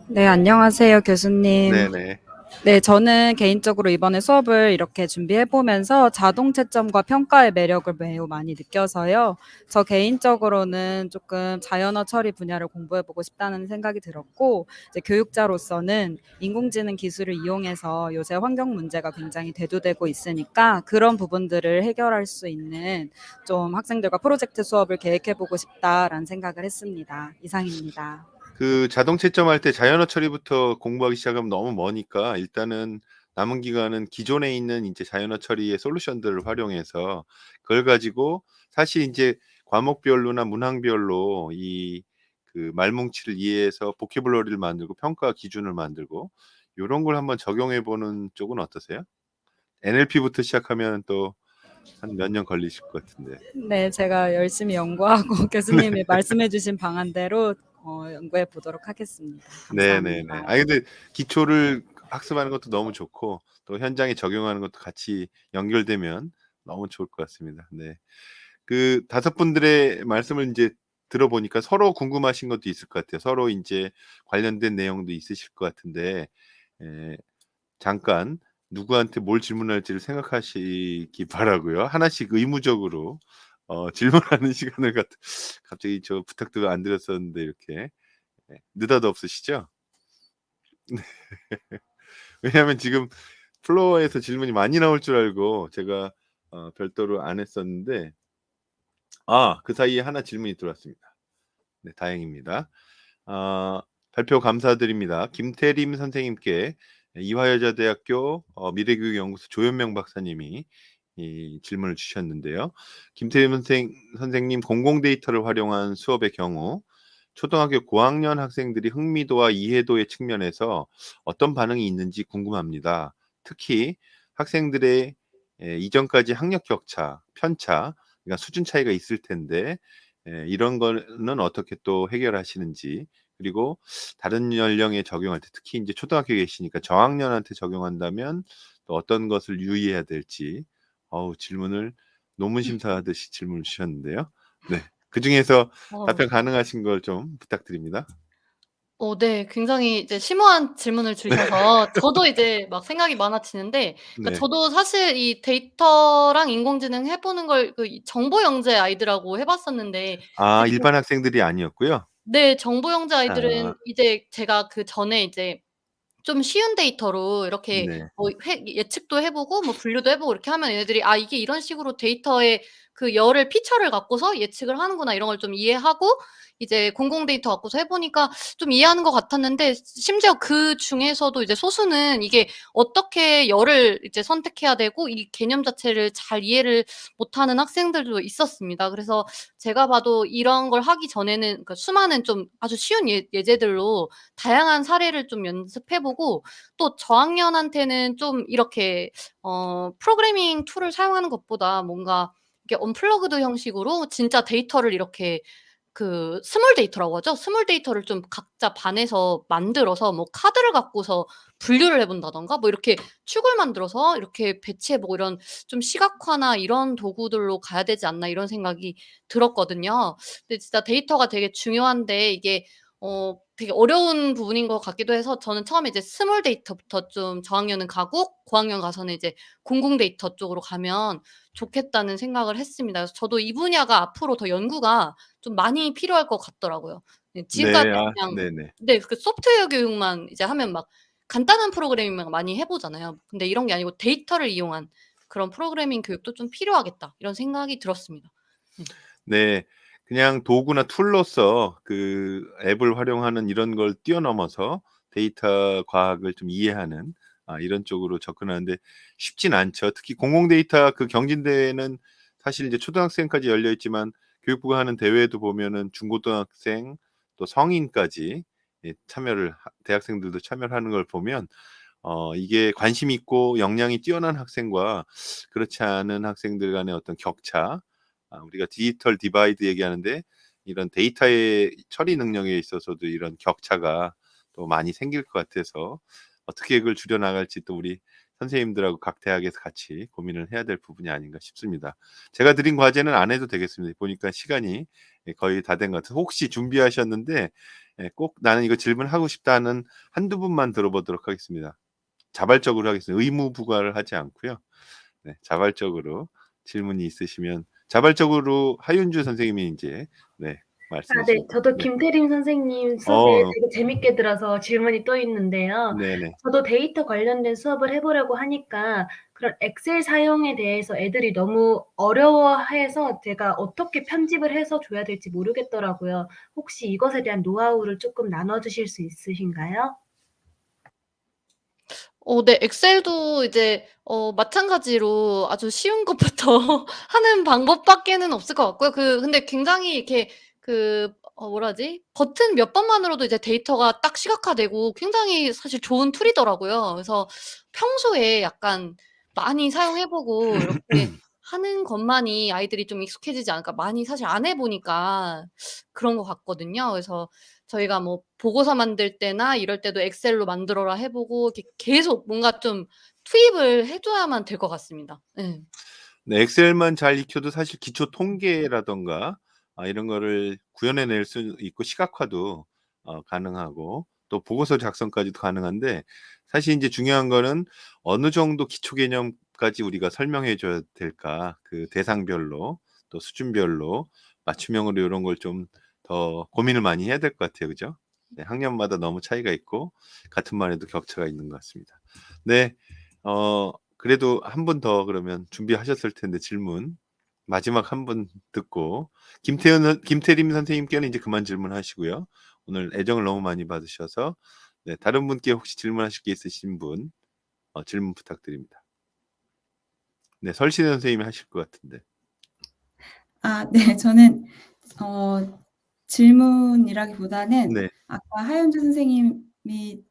네, 안녕하세요, 교수님. 네네. 네, 저는 개인적으로 이번에 수업을 이렇게 준비해 보면서 자동 채점과 평가의 매력을 매우 많이 느껴서요. 저 개인적으로는 조금 자연어 처리 분야를 공부해 보고 싶다는 생각이 들었고, 이제 교육자로서는 인공지능 기술을 이용해서 요새 환경 문제가 굉장히 대두되고 있으니까 그런 부분들을 해결할 수 있는 좀 학생들과 프로젝트 수업을 계획해 보고 싶다라는 생각을 했습니다. 이상입니다. 그 자동 채점할 때 자연어 처리부터 공부하기 시작하면 너무 머니까 일단은 남은 기간은 기존에 있는 인제 자연어 처리의 솔루션들을 활용해서 그걸 가지고 사실 인제 과목별로나 문항별로 이 그 말뭉치를 이해해서 보캐블러리를 만들고 평가 기준을 만들고 요런 걸 한번 적용해 보는 쪽은 어떠세요? NLP부터 시작하면 또 한 몇 년 걸리실 것 같은데. 네, 제가 열심히 연구하고 네. 교수님이 말씀해 주신 방안대로 연구해 보도록 하겠습니다. 감사합니다. 네네네. 아니 근데 기초를 학습하는 것도 너무 좋고 또 현장에 적용하는 것도 같이 연결되면 너무 좋을 것 같습니다. 네. 그 5 분들의 말씀을 인제 들어보니까 서로 궁금하신 것도 있을 것 같아요. 서로 인제 관련된 내용도 있으실 것 같은데 예 잠깐 누구한테 뭘 질문할지를 생각하시기 바라고요. 하나씩 의무적으로 질문하는 시간을 갑자기 저 부탁도 안 드렸었는데 이렇게 느닷없으시죠? 왜냐하면 지금 플로어에서 질문이 많이 나올 줄 알고 제가 별도로 안 했었는데 그 사이에 하나 질문이 들어왔습니다. 네 다행입니다. 아 발표 감사드립니다. 김태림 선생님께 이화여자대학교 미래교육연구소 조현명 박사님이 이 질문을 주셨는데요. 김태림 선생님 공공 데이터를 활용한 수업의 경우 초등학교 고학년 학생들이 흥미도와 이해도의 측면에서 어떤 반응이 있는지 궁금합니다. 특히 학생들의 이전까지 학력 격차, 편차, 그러니까 수준 차이가 있을 텐데 이런 거는 어떻게 또 해결하시는지 그리고 다른 연령에 적용할 때 특히 인제 초등학교에 계시니까 저학년한테 적용한다면 또 어떤 것을 유의해야 될지 질문을 논문 심사하듯이 질문을 주셨는데요. 네. 그중에서 어. 답변 가능하신 걸 좀 부탁드립니다. 네. 굉장히 이제 심오한 질문을 주셔서 저도 이제 막 생각이 많아지는데 그러니까 네. 저도 사실 이 데이터랑 인공지능 해 보는 걸 그 정보 영재 아이들하고 해 봤었는데 이제 그 일반 학생들이 아니었고요? 네. 정보 영재 아 아이들은 이제 제가 그전에 이제 좀 쉬운 데이터로 이렇게 네. 뭐 예측도 해 보고 뭐 분류도 해 보고 이렇게 하면 얘네들이 '아 이게 이런 식으로 데이터의 그 열을 피처를 갖고서 예측을 하는구나.' 이런 걸 좀 이해하고 이제 공공 데이터 갖고서 해 보니까 좀 이해하는 것 같았는데 심지어 그중에서도 이제 소수는 이게 어떻게 열을 이제 선택해야 되고 이 개념 자체를 잘 이해를 못하는 학생들도 있었습니다. 그래서 제가 봐도 이런 걸 하기 전에는 그러니까 수많은 좀 아주 쉬운 예제들로 다양한 사례를 좀 연습해 보고 또 저학년한테는 좀 이렇게 프로그래밍 툴을 사용하는 것보다 뭔가 이렇게 언플러그드 형식으로 진짜 데이터를 이렇게 그 스몰 데이터라고 하죠. 스몰 데이터를 좀 각자 반에서 만들어서 뭐 카드를 갖고서 분류를 해 본다든가 뭐 이렇게 축을 만들어서 이렇게 배치해 보고 이런 좀 시각화나 이런 도구들로 가야 되지 않나 이런 생각이 들었거든요. 근데 진짜 데이터가 되게 중요한데 이게 되게 어려운 부분인 것 같기도 해서 저는 처음에 이제 스몰 데이터부터 좀 저학년은 가고 고학년 가서는 이제 공공 데이터 쪽으로 가면 좋겠다는 생각을 했습니다. 그래서 저도 이 분야가 앞으로 더 연구가 좀 많이 필요할 것 같더라고요. 네 지금까지 네. 그냥 네네. 네 그 소프트웨어 교육만 이제 하면 막 간단한 프로그래밍만 많이 해 보잖아요. 근데 이런 게 아니고 데이터를 이용한 그런 프로그래밍 교육도 좀 필요하겠다 이런 생각이 들었습니다. 네. 네. 그냥 도구나 툴로서 그 앱을 활용하는 이런 걸 뛰어넘어서 데이터 과학을 좀 이해하는 이런 쪽으로 접근하는데 쉽진 않죠. 특히 공공 데이터 그 경진대회는 사실 이제 초등학생까지 열려 있지만 교육부가 하는 대회도 보면은 중고등학생 또 성인까지 참여를 대학생들도 참여를 하는 걸 보면 이게 관심 있고 역량이 뛰어난 학생과 그렇지 않은 학생들 간의 어떤 격차 우리가 디지털 디바이드 얘기하는데 이런 데이터의 처리 능력에 있어서도 이런 격차가 또 많이 생길 것 같아서 어떻게 그걸 줄여 나갈지 또 우리 선생님들하고 각 대학에서 같이 고민을 해야 될 부분이 아닌가 싶습니다. 제가 드린 과제는 안 해도 되겠습니다. 보니까 시간이 거의 다 된 것 같아서 혹시 준비하셨는데 꼭 '나는 이거 질문하고 싶다.' 하는 한두 분만 들어보도록 하겠습니다. 자발적으로 하겠습니다. 의무 부과를 하지 않고요. 네, 자발적으로 질문이 있으시면 자발적으로 하윤주 선생님이 인제 네, 말씀해 네. 주시면 저도 네. 김태림 선생님 수업에 어. 되게 재밌게 들어서 질문이 또 있는데요. 네네. 저도 데이터 관련된 수업을 해 보려고 하니까 그런 엑셀 사용에 대해서 애들이 너무 어려워해서 제가 어떻게 편집을 해서 줘야 될지 모르겠더라고요. 혹시 이것에 대한 노하우를 쪼끔 나눠 주실 수 있으신가요? 네. 엑셀도 이제 마찬가지로 아주 쉬운 것부터 하는 방법밖에는 없을 것 같고요. 근데 굉장히 이렇게 뭐라 하지? 버튼 몇 번만으로도 이제 데이터가 딱 시각화되고 굉장히 사실 좋은 툴이더라고요. 그래서 평소에 약간 많이 사용해 보고 이렇게 하는 것만이 아이들이 좀 익숙해지지 않을까, 많이 사실 안 해 보니까 그런 것 같거든요. 그래서 저희가 뭐 보고서 만들 때나 이럴 때도 엑셀로 만들어라 해 보고 이렇게 계속 뭔가 좀 투입을 해 줘야만 될 것 같습니다. 예. 네, 엑셀만 잘 익혀도 사실 기초 통계라든가 이런 거를 구현해 낼 수 있고 시각화도 가능하고 또 보고서 작성까지도 가능한데 사실 인제 중요한 거는 어느 정도 기초 개념까지 우리가 설명해 줘야 될까? 그 대상별로 또 수준별로 맞춤형으로 요런 걸 좀 더 고민을 많이 해야 될 것 같아요. 그죠? 네, 학년마다 너무 차이가 있고 같은 반에도 격차가 있는 것 같습니다. 네. 그래도 한 분 더 그러면 준비하셨을 텐데 질문 마지막 한 분 듣고 김태림 선생님께는 이제 그만 질문하시고요. 오늘 애정을 너무 많이 받으셔서 네, 다른 분께 혹시 질문하실 게 있으신 분 질문 부탁드립니다. 네, 설신혜 선생님이 하실 것 같은데. 네. 저는 질문이라기보다는 네. 아까 하윤주 선생님이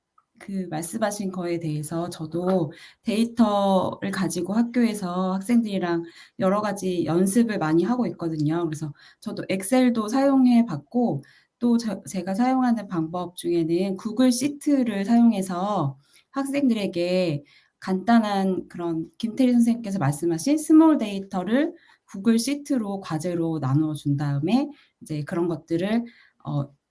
말씀하신 거에 대해서 저도 데이터를 가지고 학교에서 학생들이랑 여러 가지 연습을 많이 하고 있거든요. 그래서 저도 엑셀도 사용해 봤고 또 제가 사용하는 방법 중에는 구글 시트를 사용해서 학생들에게 간단한 그런 김태리 선생님께서 말씀하신 스몰 데이터를 구글 시트로 과제로 나누어 준 다음에 이제 그런 것들을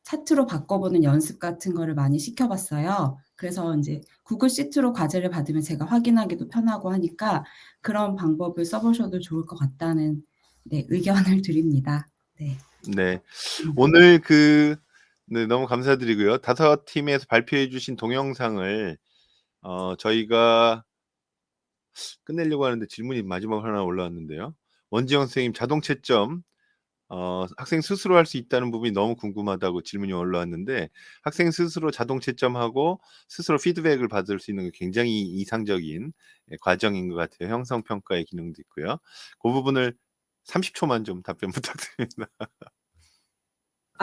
차트로 바꿔보는 연습 같은 거를 많이 시켜 봤어요. 그래서 인제 구글 시트로 과제를 받으면 제가 확인하기도 편하고 하니까 그런 방법을 써 보셔도 좋을 것 같다는 네, 의견을 드립니다. 네. 네. 오늘 네, 너무 감사드리고요. 5 팀에서 발표해 주신 동영상을 저희가 끝내려고 하는데 질문이 마지막으로 하나 올라왔는데요. 원지영 선생님 자동 채점 학생 스스로 할 수 있다는 부분이 너무 궁금하다고 질문이 올라왔는데 학생 스스로 자동 채점하고 스스로 피드백을 받을 수 있는 게 굉장히 이상적인 과정인 것 같아요. 형성 평가의 기능도 있고요. 그 부분을 30 초만 좀 답변 부탁드립니다.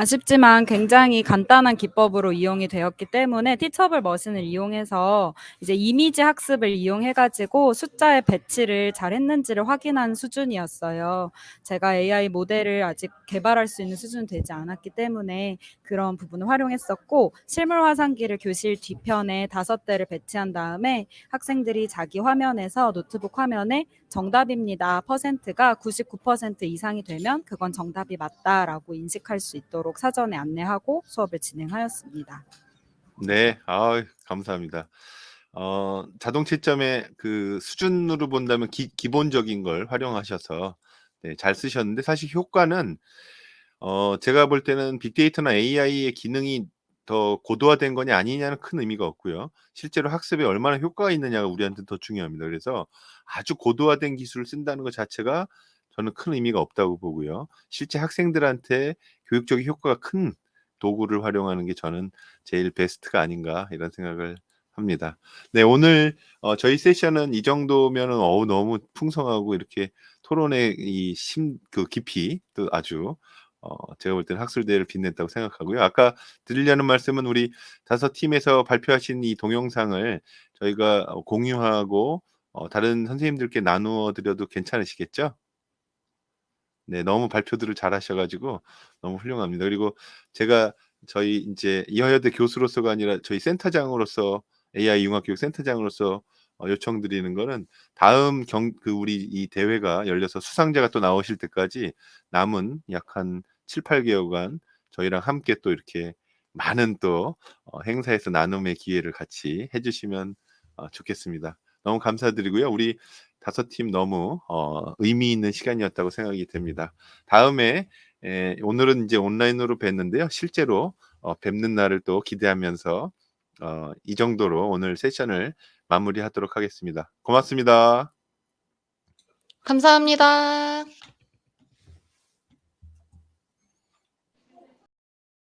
아쉽지만 굉장히 간단한 기법으로 이용이 되었기 때문에 티처블 머신을 이용해서 이제 이미지 학습을 이용해 가지고 숫자의 배치를 잘 했는지를 확인한 수준이었어요. 제가 AI 모델을 아직 개발할 수 있는 수준은 되지 않았기 때문에 그런 부분을 활용했었고, 실물 화상기를 교실 뒤편에 5대를 배치한 다음에 학생들이 자기 화면에서 노트북 화면에 정답입니다 퍼센트가 99% 이상이 되면 그건 정답이 맞다라고 인식할 수 있도록 사전에 안내하고 수업을 진행하였습니다. 네. 감사합니다. 자동 채점의 그 수준으로 본다면 기본적인 걸 활용하셔서 네, 잘 쓰셨는데 사실 효과는 제가 볼 때는 빅데이터나 AI의 기능이 더 고도화된 거냐 아니냐는 큰 의미가 없고요. 실제로 학습에 얼마나 효과가 있느냐가 우리한테는 더 중요합니다. 그래서 아주 고도화된 기술을 쓴다는 것 자체가 저는 큰 의미가 없다고 보고요. 실제 학생들한테 교육적인 효과가 큰 도구를 활용하는 게 저는 제일 베스트가 아닌가 이런 생각을 합니다. 네, 오늘 저희 세션은 이 정도면은 너무 풍성하고 이렇게 토론의 깊이 또 아주 제가 볼 때는 학술대를 빛냈다고 생각하고요. 아까 드리려는 말씀은 우리 5 팀에서 발표하신 이 동영상을 저희가 공유하고 다른 선생님들께 나누어 드려도 괜찮으시겠죠? 네, 너무 발표들을 잘하셔 가지고 너무 훌륭합니다. 그리고 제가 저희 인제 이화여대 교수로서가 아니라 저희 센터장으로서 AI 융합교육 센터장으로서 요청드리는 거는 다음 우리 이 대회가 열려서 수상자가 또 나오실 때까지 남은 약 한 7-8 개월간 저희랑 함께 또 이렇게 많은 또 행사에서 나눔의 기회를 같이 해 주시면 좋겠습니다. 너무 감사드리고요. 우리 5팀 너무 의미 있는 시간이었다고 생각이 됩니다. 다음에 오늘은 이제 온라인으로 뵀는데요. 실제로 뵙는 날을 또 기대하면서 이 정도로 오늘 세션을 마무리하도록 하겠습니다. 고맙습니다. 감사합니다.